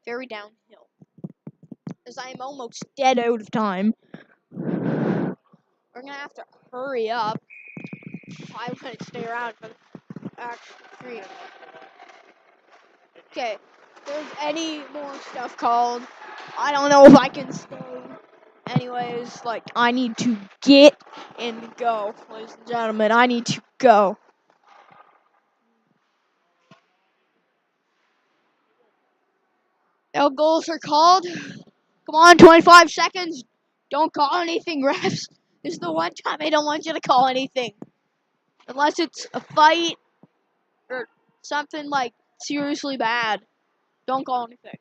Very downhill. As I am almost dead out of time. We're gonna have to hurry up. If I want to stay around for Act 3. Okay, if there's any more stuff called, I don't know if I can stay. Anyways, I need to get and go, ladies and gentlemen. I need to go. No goals are called. Come on, 25 seconds. Don't call anything, refs. This is the one time I don't want you to call anything. Unless it's a fight or something, seriously bad. Don't call anything.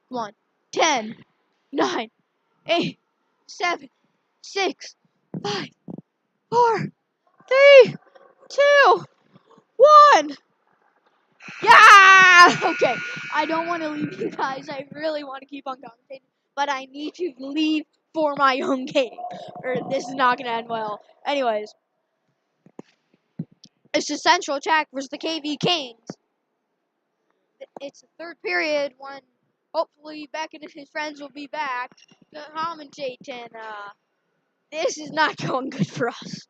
Come on. 10, 9, 8, 7, 6, 5, 4, 3, 2, 1. Yeah! Okay. I don't want to leave you guys. I really want to keep on commentating. But I need to leave for my own game. Or this is not going to end well. Anyways. It's the Central Track versus the KV Kings. It's the third period when hopefully Beckett and his friends will be back to commentate. And this is not going good for us.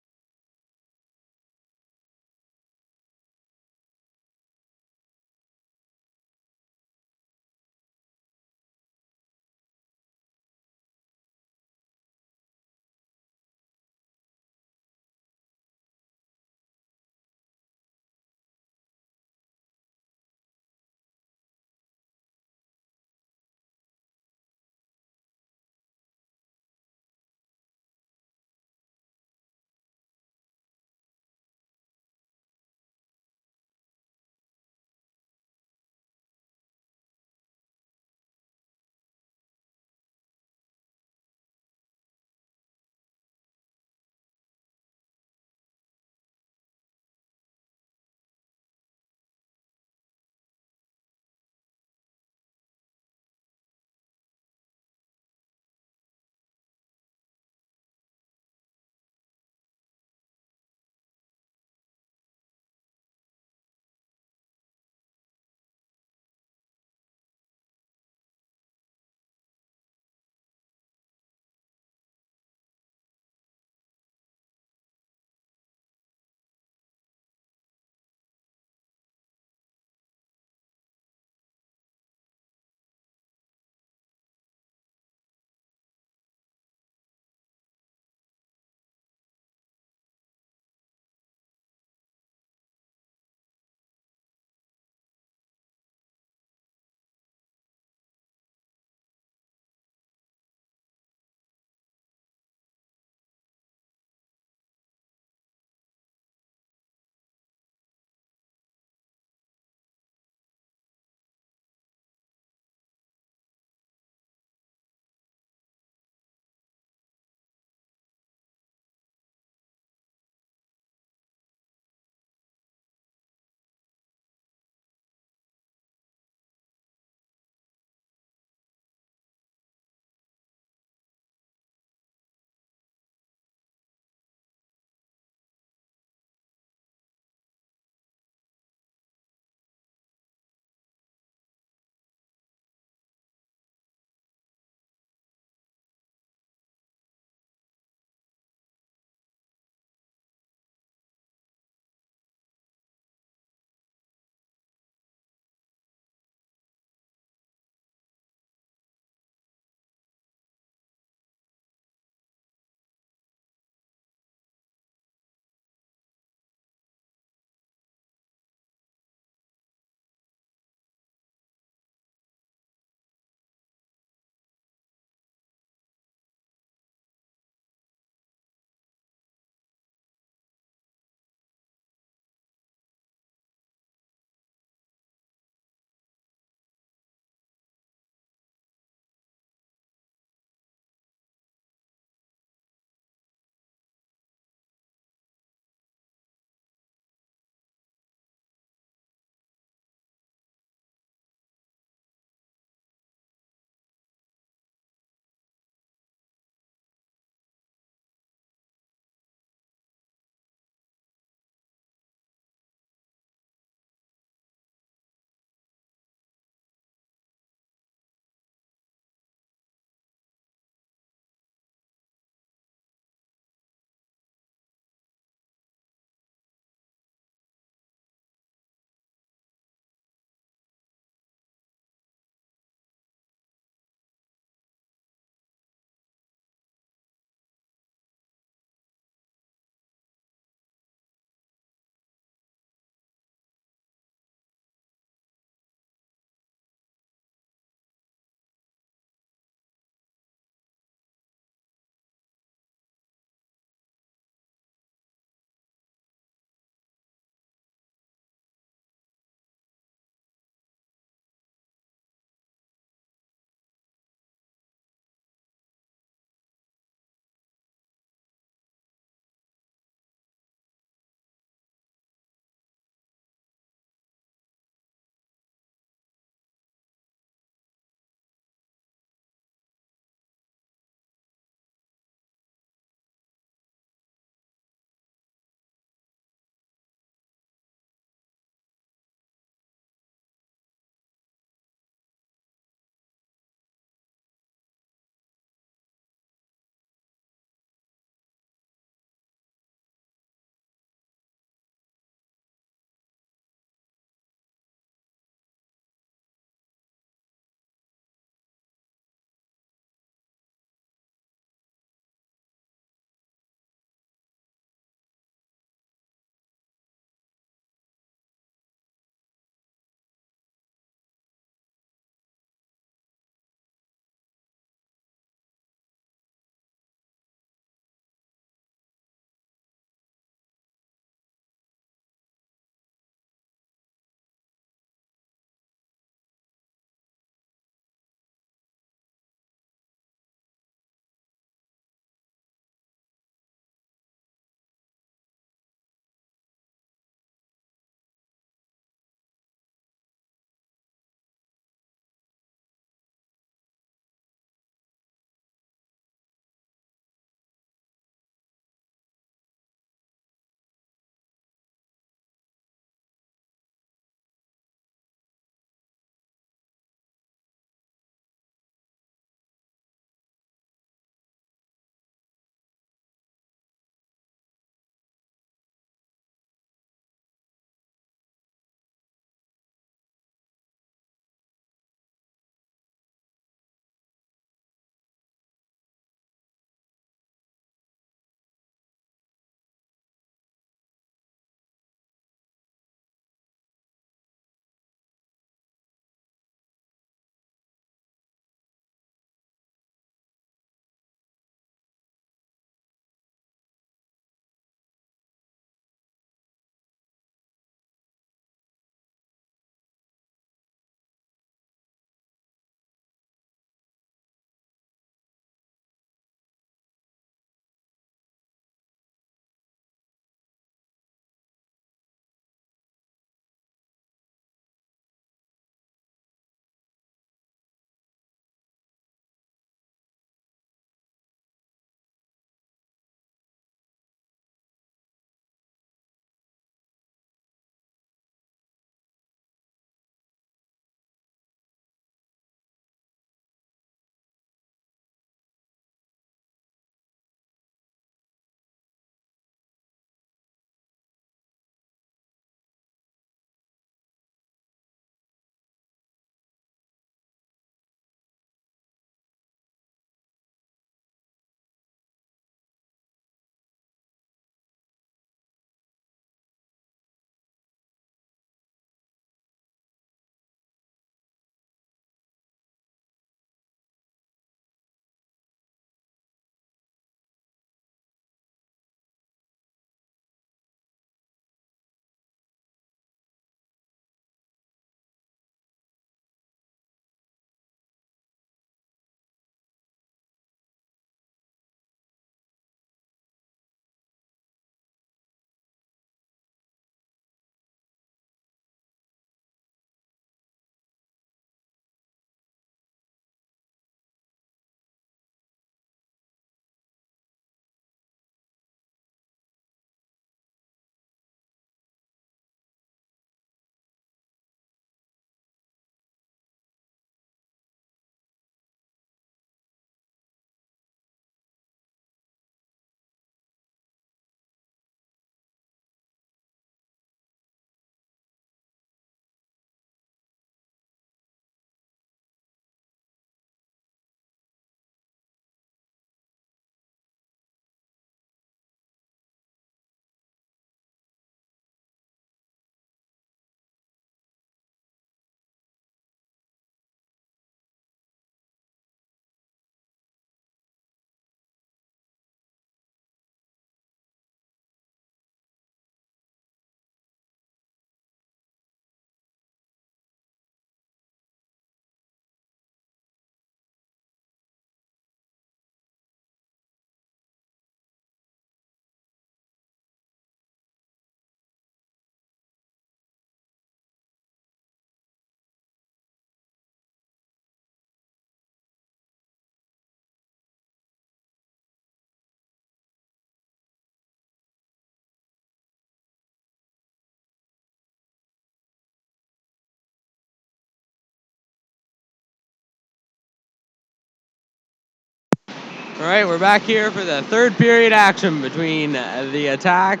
All right, we're back here for the third period action between the Attack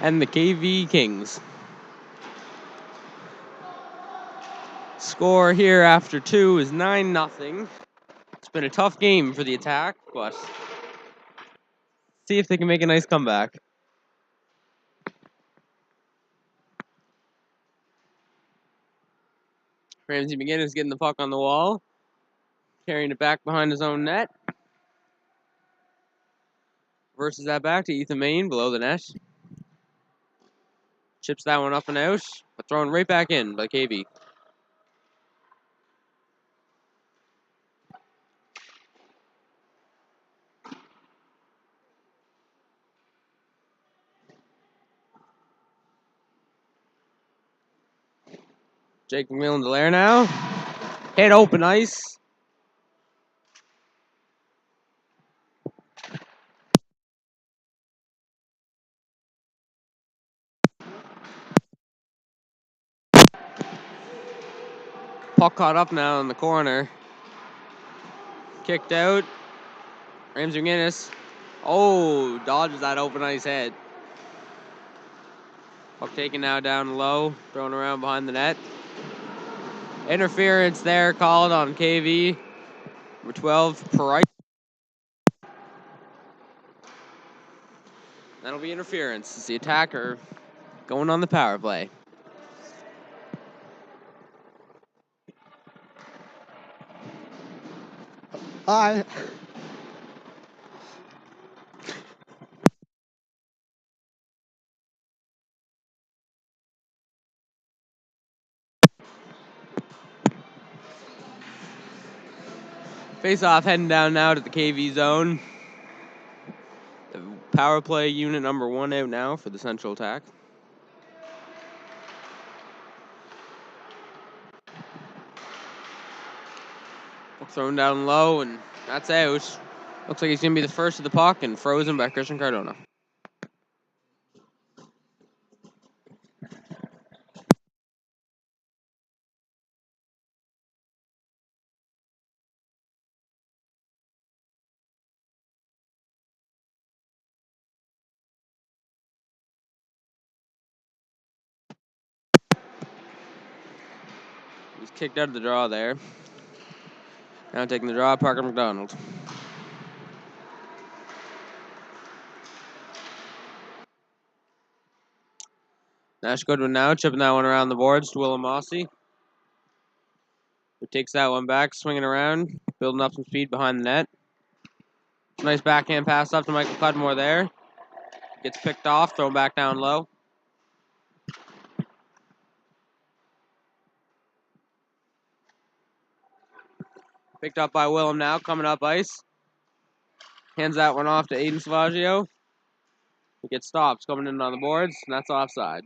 and the KV Kings. Score here after 2 is 9-0. It's been a tough game for the Attack, but see if they can make a nice comeback. Ramsey McGinnis getting the puck on the wall, carrying it back behind his own net. Versus that back to Ethan Main below the net. Chips that one up and out, but thrown right back in by KB. Jake McMillan Delaire now. Hit open ice. Puck caught up now in the corner. Kicked out. Ramsey McGinnis. Oh, dodges that open ice head. Puck taken now down low. Thrown around behind the net. Interference there called on KV. Number 12, Price. That'll be interference. It's the attacker going on the power play. Hi. Face-off heading down now to the KV zone. The power play unit number 1 out now for the Central Attack. Puck thrown down low, and that's out. Looks like he's going to be the first of the puck and frozen by Christian Cardona. He's kicked out of the draw there. Now taking the draw, Parker McDonald. Nash Goodwin now, chipping that one around the boards to Willem Mossy. Who takes that one back, swinging around, building up some speed behind the net. Nice backhand pass up to Michael Cudmore there. Gets picked off, thrown back down low. Picked up by Willem now, coming up ice. Hands that one off to Aiden Savaggio. He gets stopped, coming in on the boards, and that's offside.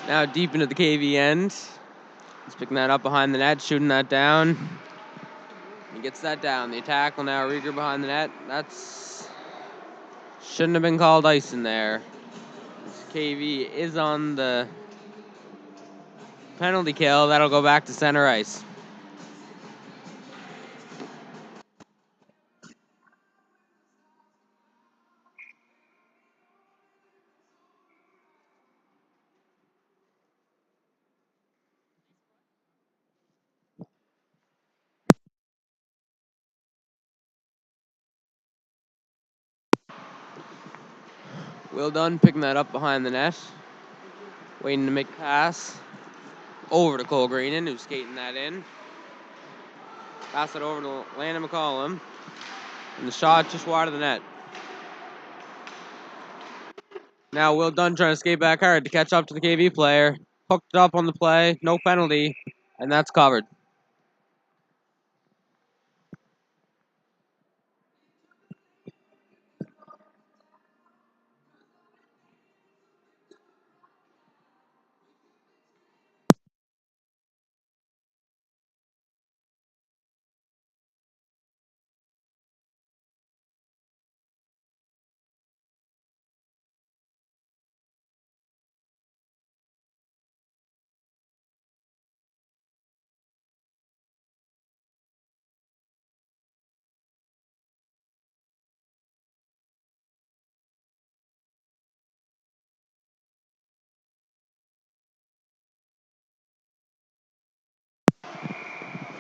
Now deep into the KV end. He's picking that up behind the net, shooting that down. He gets that down. The attack will now regroup behind the net. That's... shouldn't have been called ice in there. This KV is on the penalty kill. That'll go back to center ice. Will Dunn picking that up behind the net. Waiting to make a pass. Over to Cole Greenan, who's skating that in. Pass it over to Landon McCollum. And the shot just wide of the net. Now Will Dunn trying to skate back hard to catch up to the KV player. Hooked up on the play, no penalty, and that's covered.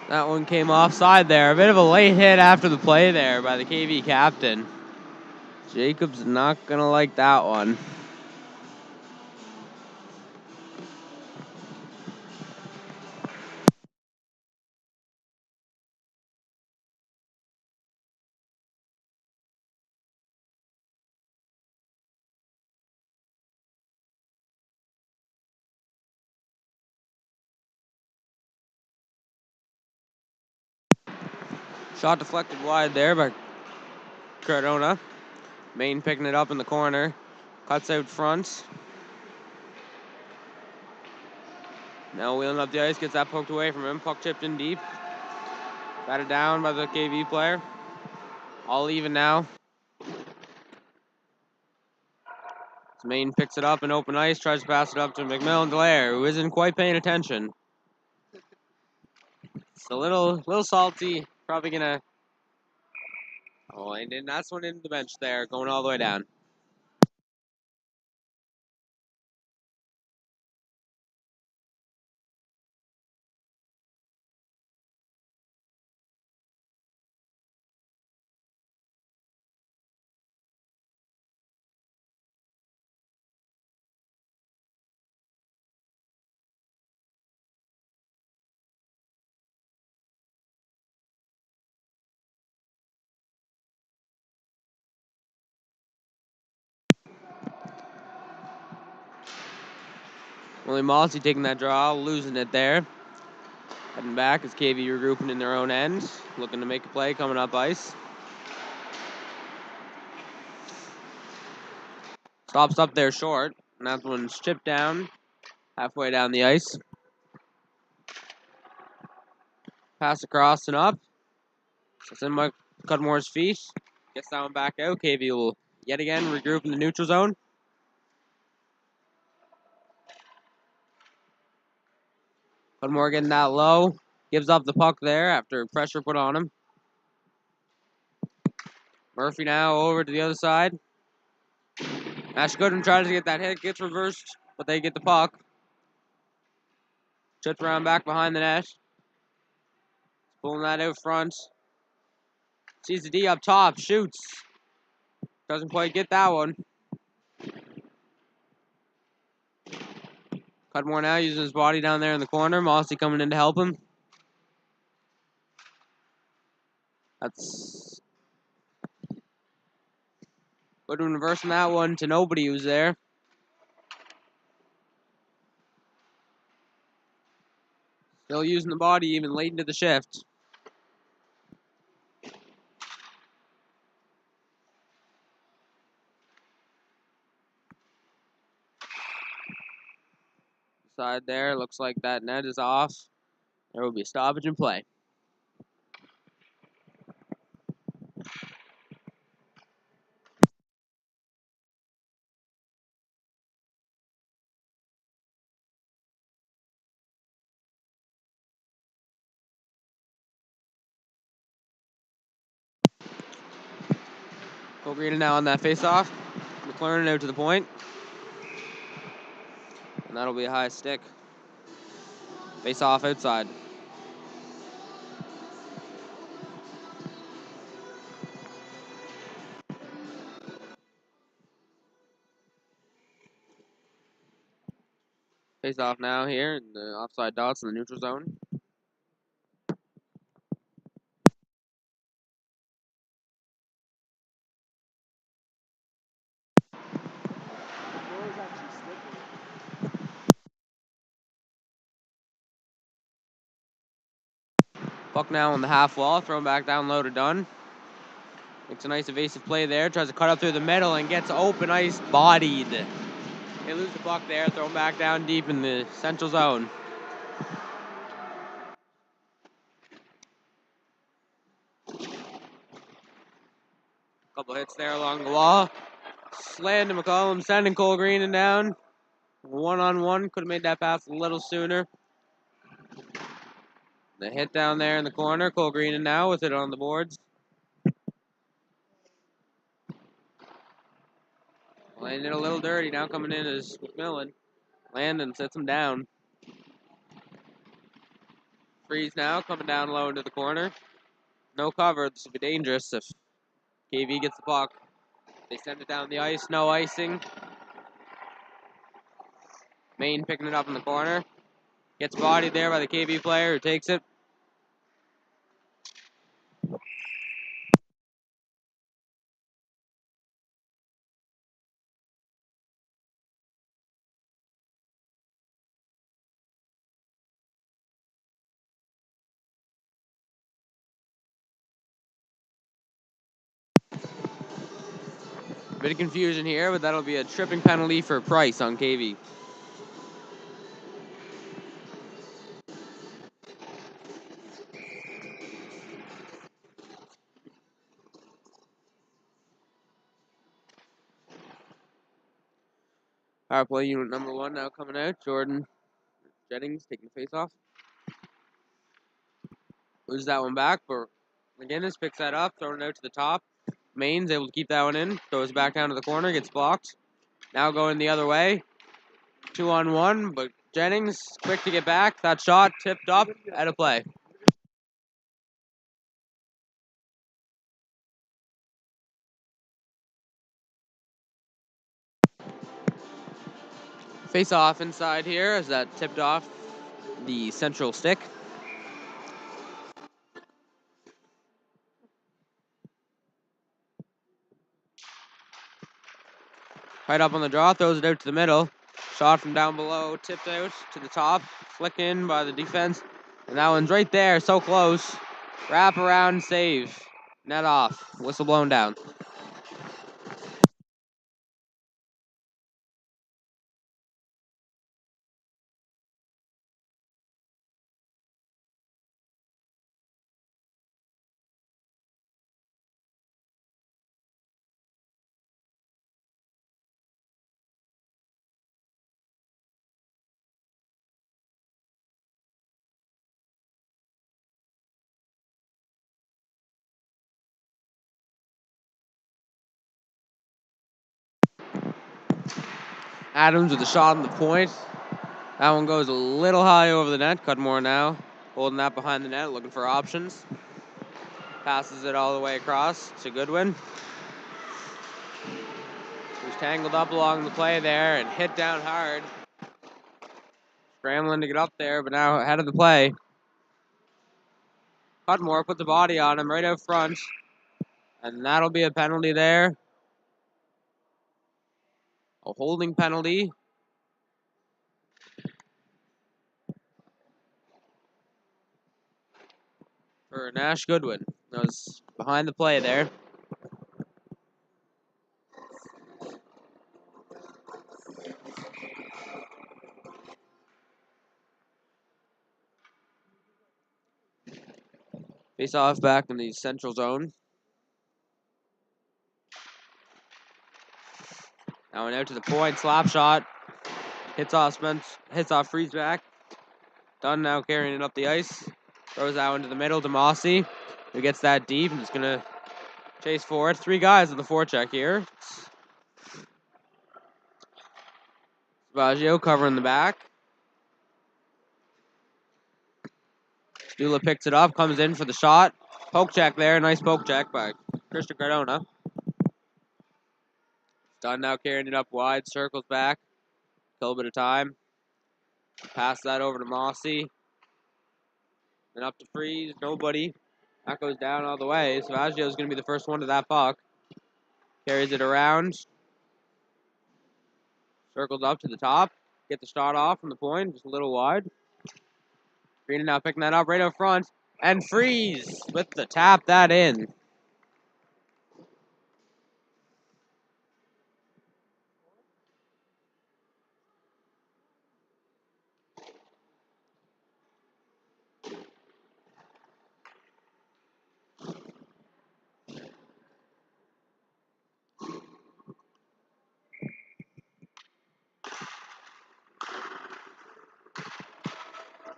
That one came offside there. A bit of a late hit after the play there by the KV captain. Jacob's not going to like that one. Shot deflected wide there by Cardona. Main picking it up in the corner. Cuts out front. Now wheeling up the ice, gets that poked away from him. Puck chipped in deep. Batted down by the KV player. All even now. Main picks it up in open ice, tries to pass it up to McMillan Delaire, who isn't quite paying attention. It's a little salty. Probably gonna. Oh, and then that's one into the bench there, going all the way down. William Mossy taking that draw, losing it there. Heading back as KV regrouping in their own end, looking to make a play coming up ice. Stops up there short, and that one's chipped down, halfway down the ice. Pass across and up. It's in Mike Cudmore's feet. Gets that one back out. KV will yet again regroup in the neutral zone. Cudmore getting that low. Gives up the puck there after pressure put on him. Murphy now over to the other side. Ash Goodham tries to get that hit. Gets reversed, but they get the puck. Chips around back behind the net. Pulling that out front. Sees the D up top. Shoots. Doesn't quite get that one. Cudmore now using his body down there in the corner. Mossy coming in to help him. That's Goodwin reversing that one to nobody who's there. Still using the body even late into the shift. Side there. Looks like that net is off. There will be a stoppage in play. Green now on that face-off. McLaren out to the point. And that'll be a high stick. Face-off outside. Face-off now here in the offside dots in the neutral zone. Puck now on the half wall, thrown back down low to Dunn. Makes a nice evasive play there, tries to cut up through the middle and gets open ice bodied. They lose the puck there, thrown back down deep in the central zone. Couple hits there along the wall. Slam to McCollum, sending Cole Green down. One-on-one, could have made that pass a little sooner. The hit down there in the corner. Cole Green now with it on the boards. Landon a little dirty. Now coming in is McMillan. Landon sets him down. Freeze now, coming down low into the corner. No cover. This will be dangerous if KV gets the puck. They send it down the ice. No icing. Maine picking it up in the corner. Gets bodied there by the KV player who takes it. Bit of confusion here, but that'll be a tripping penalty for Price on KV. Power play unit number 1 now coming out. Jordan Jennings taking the face off. Loses that one back, but McGinnis picks that up, throwing it out to the top. Maine's able to keep that one in. Throws back down to the corner, gets blocked. Now going the other way. 2-on-1, but Jennings quick to get back. That shot tipped up, out of play. Face off inside here as that tipped off the central stick. Right up on the draw, throws it out to the middle. Shot from down below, tipped out to the top, flick in by the defense. And that one's right there, so close. Wrap around, save. Net off, whistle blown down. Adams with a shot on the point. That one goes a little high over the net. Cudmore now holding that behind the net, looking for options. Passes it all the way across to Goodwin. Who's tangled up along the play there and hit down hard. Scrambling to get up there, but now ahead of the play. Cudmore put the body on him right out front. And that'll be a penalty there. A holding penalty. For Nash Goodwin. That was behind the play there. Face off back in the central zone. Now went out to the point, slap shot. Hits off Freeze back. Dunn now carrying it up the ice. Throws that one to the middle to Mossy, who gets that deep and is gonna chase forward. 3 guys on the forecheck here. Baggio covering the back. Stula picks it up, comes in for the shot. Poke check there, nice poke check by Christian Cardona. Dunn now carrying it up wide, circles back. A little bit of time. Pass that over to Mossy. And up to Freeze, nobody. That goes down all the way. So Vaggio's going to be the first one to that puck. Carries it around. Circles up to the top. Get the shot off from the point, just a little wide. Green now picking that up right up front. And Freeze with the tap that in.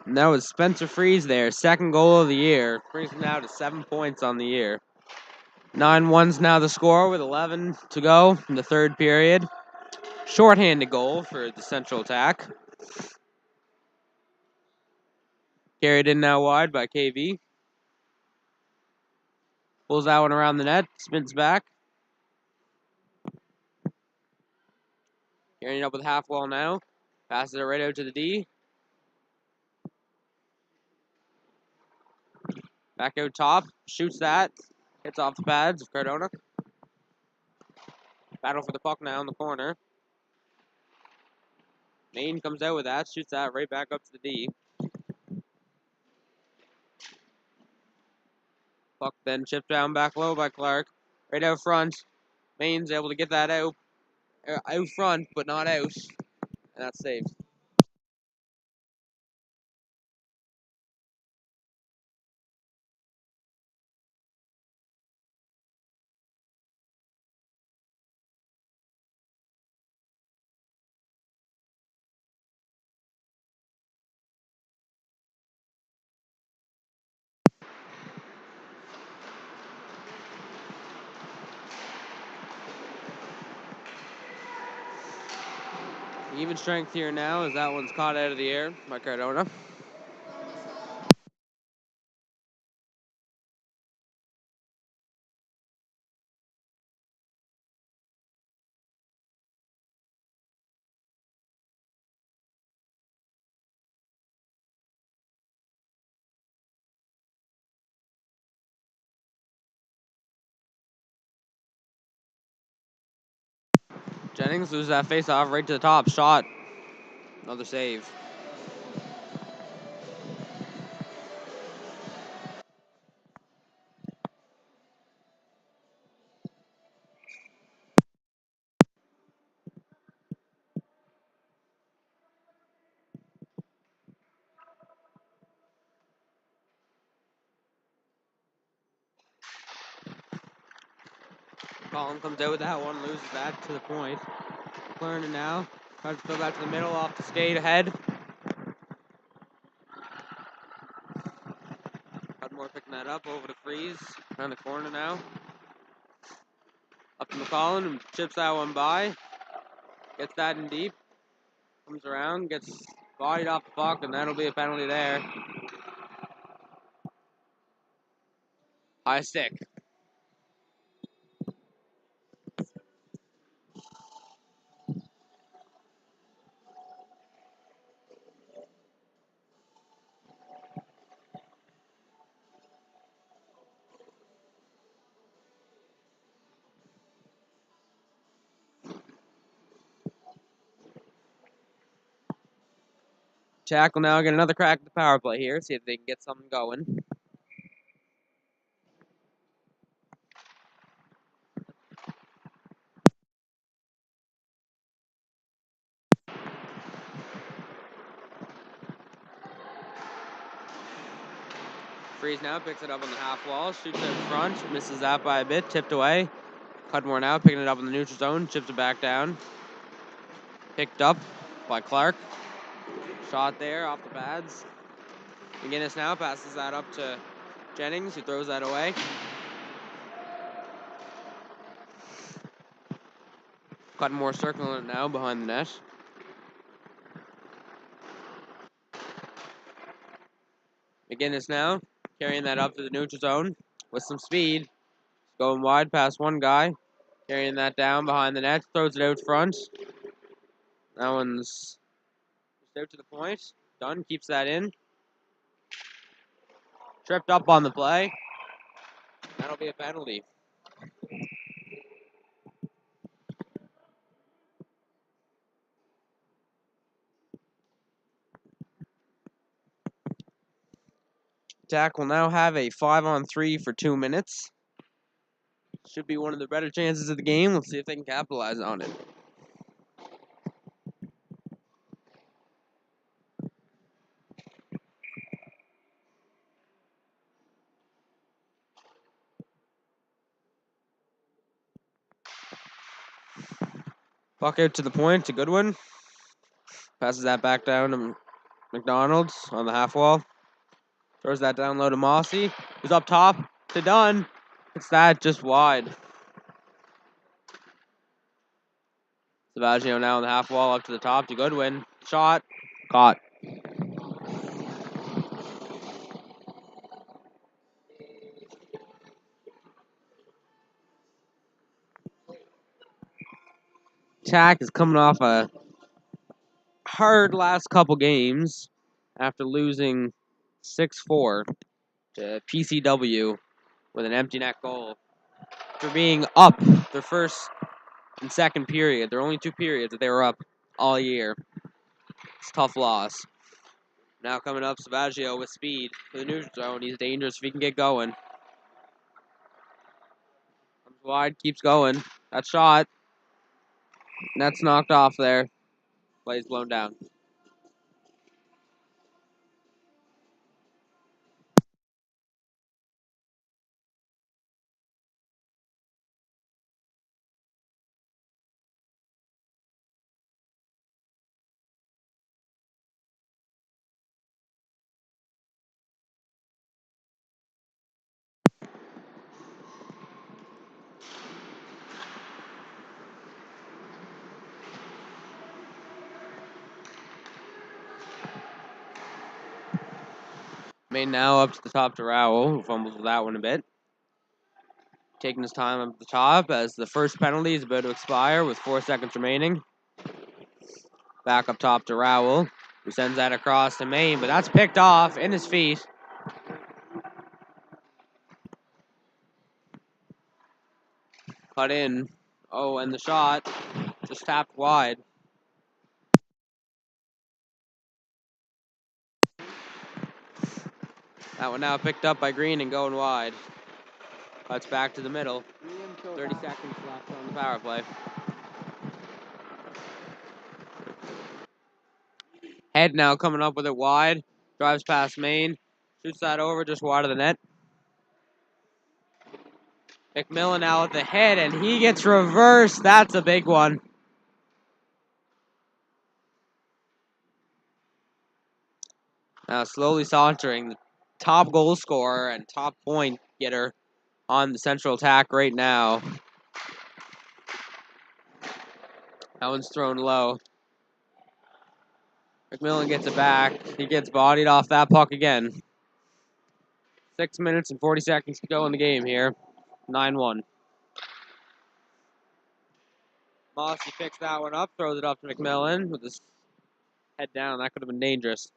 And that was Spencer Freeze there, second goal of the year. Brings him now to 7 points on the year. 9-1's now the score with 11 to go in the third period. Shorthanded goal for the Central attack. Carried in now wide by KV. Pulls that one around the net. Spins back. Carrying it up with half wall now. Passes it right out to the D. Back out top. Shoots that. Hits off the pads of Cardona. Battle for the puck now in the corner. Main comes out with that. Shoots that right back up to the D. Puck then chipped down back low by Clark. Right out front. Main's able to get that out. Out front, but not out. And that's saved. Even strength here now as that one's caught out of the air by Cardona. Jennings loses that face off right to the top. Shot. Another save. Collin comes out with that one, loses that to the point. Clearing now. Tries to go back to the middle off the skate ahead. Cudmore picking that up over to Freeze. Around the corner now. Up to McCollin and chips that one by. Gets that in deep. Comes around, gets bodied off the puck, and that'll be a penalty there. High stick. Jack will now get another crack at the power play here, see if they can get something going. Freeze now picks it up on the half wall, shoots it in front, misses that by a bit, tipped away. Cudmore now picking it up in the neutral zone, chips it back down. Picked up by Clark. Shot there off the pads. McGinnis now passes that up to Jennings, who throws that away. Cudmore circling it now behind the net. McGinnis now carrying that up to the neutral zone with some speed. Going wide past one guy. Carrying that down behind the net. Throws it out front. That one's just out to the point. Dunn keeps that in. Tripped up on the play. That'll be a penalty. Jack will now have a 5-on-3 for 2 minutes. Should be one of the better chances of the game. Let's see if they can capitalize on it. Puck out to the point to Goodwin. Passes that back down to McDonald's on the half wall. Throws that down low to Mossy. Who's up top to Dunn. It's that just wide. Savaggio now on the half wall up to the top to Goodwin. Shot. Caught. Tack is coming off a hard last couple games after losing 6-4 to PCW with an empty net goal. For being up their first and second period. Their only 2 periods that they were up all year. It's a tough loss. Now coming up, Savaggio with speed for the neutral zone. He's dangerous if he can get going. Comes wide, keeps going. That shot. That's knocked off there. Play's blown down. Made now up to the top to Rowell, who fumbles with that one a bit. Taking his time up the top as the first penalty is about to expire with 4 seconds remaining. Back up top to Rowell, who sends that across to Maine, but that's picked off in his feet. Cut in. Oh, and the shot just tapped wide. That one now picked up by Green and going wide. Cuts back to the middle. 30 seconds left on the power play. Head now coming up with it wide. Drives past Maine. Shoots that over just wide of the net. McMillan now at the head, and he gets reversed. That's a big one. Now slowly sauntering, the top goal scorer and top point getter on the central attack right now. That one's thrown low. McMillan gets it back. He gets bodied off that puck again. 6 minutes and 40 seconds to go in the game here. 9-1. Mossy picks that one up, throws it up to McMillan with his head down. That could have been dangerous.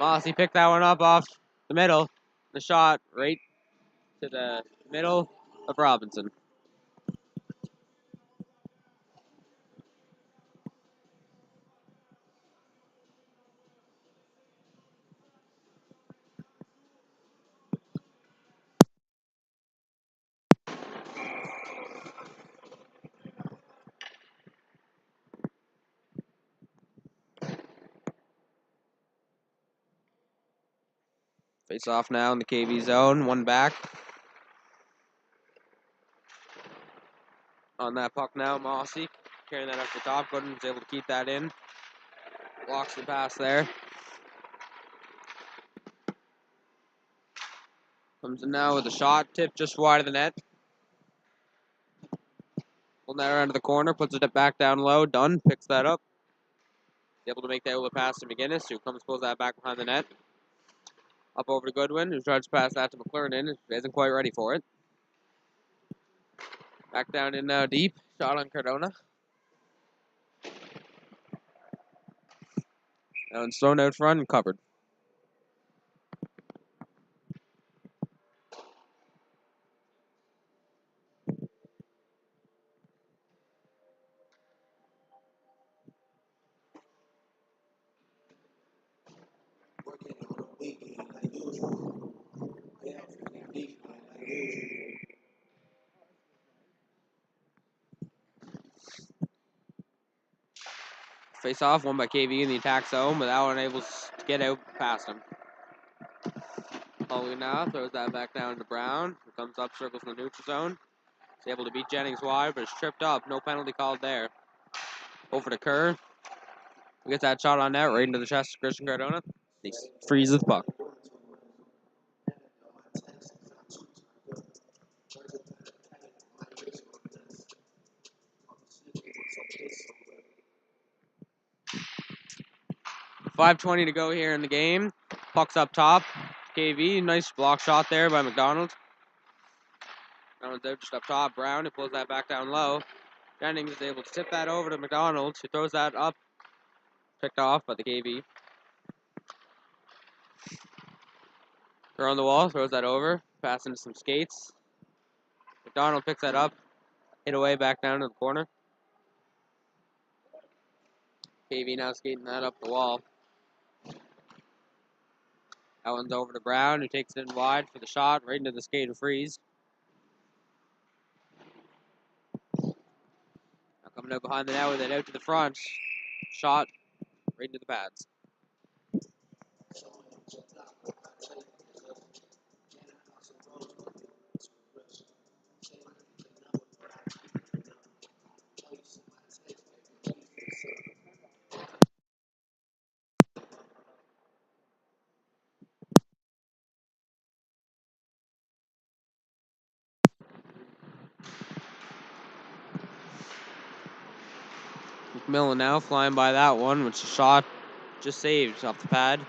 Mossy picked that one up off the middle. The shot right to the middle of Robinson. Face off now in the KV zone. One back. On that puck now, Mossy carrying that up the top. Gooden's able to keep that in. Blocks the pass there. Comes in now with a shot. Tip just wide of the net. Pulling that around to the corner. Puts it back down low. Dunn picks that up. Able to make that over pass to McGinnis, who comes pulls that back behind the net. Up over to Goodwin, who tries to pass that to McClernand. Isn't quite ready for it. Back down in now deep. Shot on Cardona. That one's thrown out front and covered. Face off, won by KV in the attack zone, but that one able to get out past him. Holloway now throws that back down to Brown, who comes up, circles in the neutral zone. He's able to beat Jennings wide, but is tripped up. No penalty called there. Over to Kerr. He gets that shot on net right into the chest of Christian Cardona. He freezes the puck. .5:20 to go here in the game. Puck's up top. KV, nice block shot there by McDonald. That one's out just up top. Brown, who pulls that back down low. Jennings is able to tip that over to McDonald, who throws that up. Picked off by the KV. Throw on the wall, throws that over. Pass into some skates. McDonald picks that up. Hit away back down to the corner. KV now skating that up the wall. That one's over to Brown, who takes it in wide for the shot, right into the skate and freeze. Now coming out behind the net with it out to the front. Shot right into the pads. McMillan now flying by that one, which is shot just saved off the pad.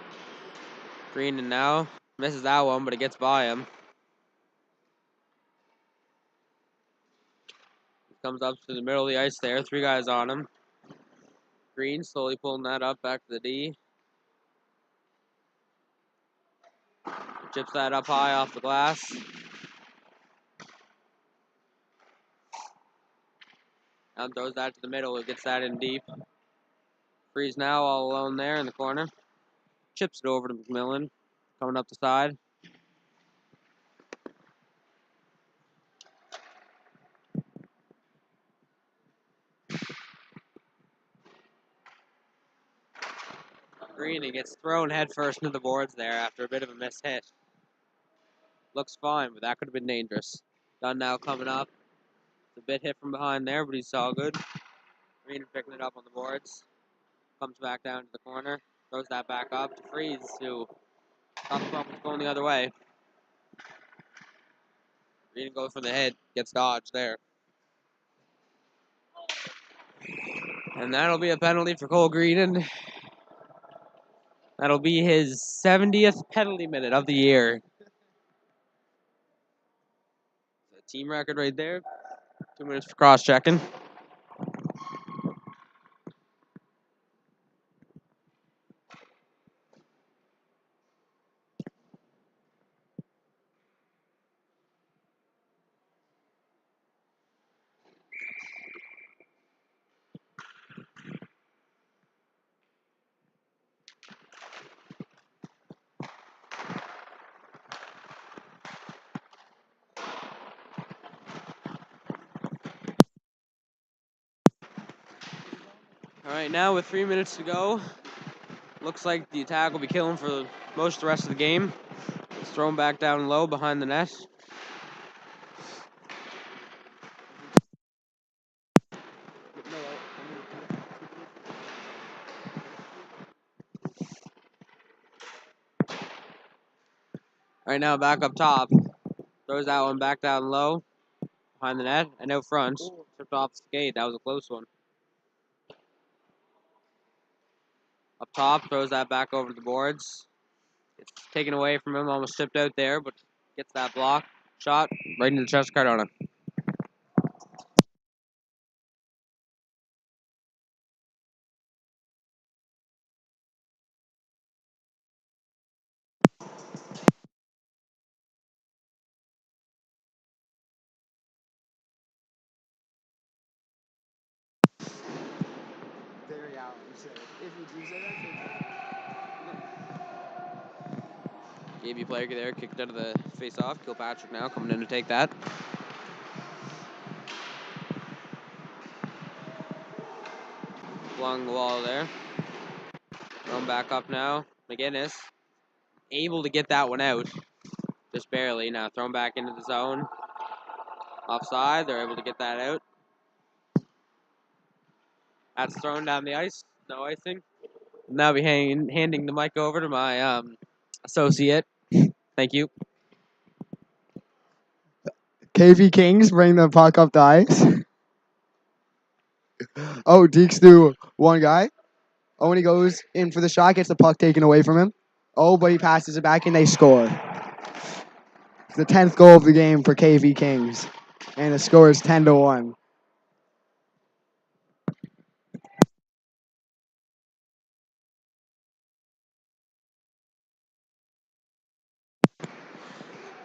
Greenan now misses that one, but it gets by him. Comes up to the middle of the ice there, 3 guys on him. Green slowly pulling that up back to the D. Chips that up high off the glass. And throws that to the middle, it gets that in deep. Freeze now all alone there in the corner. Chips it over to McMillan, coming up the side. Green, he gets thrown headfirst into the boards there after a bit of a missed hit. Looks fine, but that could have been dangerous. Dunn now coming up. It's a bit hit from behind there, but he's all good. Green picking it up on the boards. Comes back down to the corner. Throws that back up to Freeze, who thought the puck was going the other way. Green goes for the hit, gets dodged there. And that'll be a penalty for Cole Greenan. That'll be his 70th penalty minute of the year. A team record right there. 2 minutes for cross-checking. All right, now with 3 minutes to go, looks like the attack will be killing for most of the rest of the game. It's thrown back down low behind the net. All right, now back up top. Throws that one back down low behind the net and out front. Tripped off the skate. That was a close one. Up top, throws that back over the boards. It's taken away from him, almost tipped out there, but gets that block. Shot right into the chest of Cardona. KB player there, kicked out of the face-off. Kilpatrick now coming in to take that. Along the wall there. Thrown back up now. McGinnis able to get that one out. Just barely. Now thrown back into the zone. Offside. They're able to get that out. That's thrown down the ice. No icing. Now be handing the mic over to my associate. Thank you. KV Kings bring the puck up the ice. Oh, Deeks through one guy. Oh, when he goes in for the shot, gets the puck taken away from him. Oh, but he passes it back and they score. It's the 10th goal of the game for KV Kings. And the score is 10-1.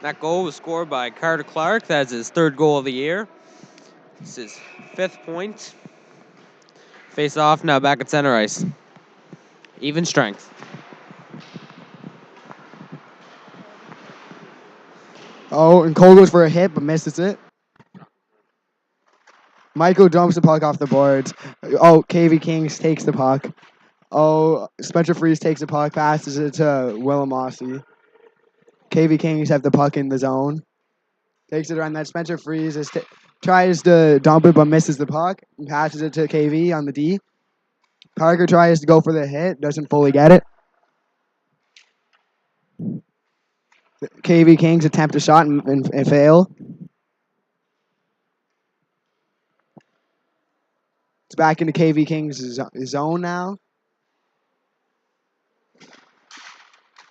That goal was scored by Carter Clark. That's his 3rd goal of the year. This is 5th point. Face off now back at center ice. Even strength. Oh, and Cole goes for a hit but misses it. Michael dumps the puck off the boards. Oh, KV Kings takes the puck. Oh, Spencer Freeze takes the puck, passes it to Willem Mossy. KV Kings have the puck in the zone. Takes it around that. Spencer Freeze tries to dump it but misses the puck. And passes it to KV on the D. Parker tries to go for the hit, doesn't fully get it. KV Kings attempt a shot and fail. It's back into KV Kings' zone now.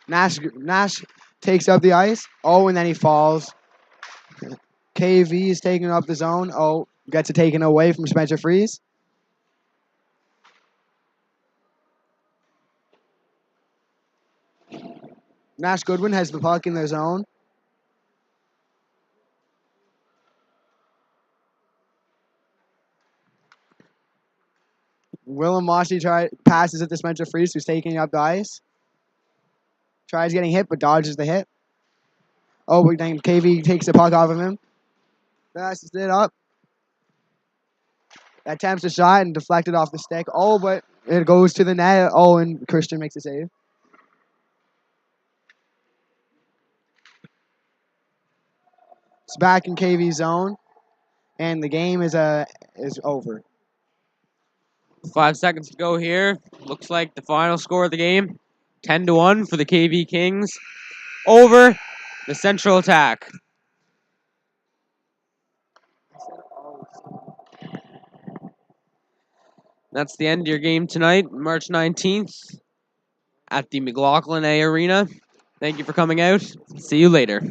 Nash takes up the ice. Oh, and then he falls. KV is taking up the zone. Oh, gets it taken away from Spencer Freeze. Nash Goodwin has the puck in their zone. Willem Mossy passes it to Spencer Freeze, who's taking up the ice. Tries getting hit, but dodges the hit. Oh, but then KV takes the puck off of him. Passes it up. Attempts a shot and deflected off the stick. Oh, but it goes to the net. Oh, and Christian makes a save. It's back in KV zone, and the game is over. 5 seconds to go here. Looks like the final score of the game, 10-1 for the KV Kings over the Central Attack. That's the end of your game tonight, March 19th, at the McLaughlin A Arena. Thank you for coming out. See you later.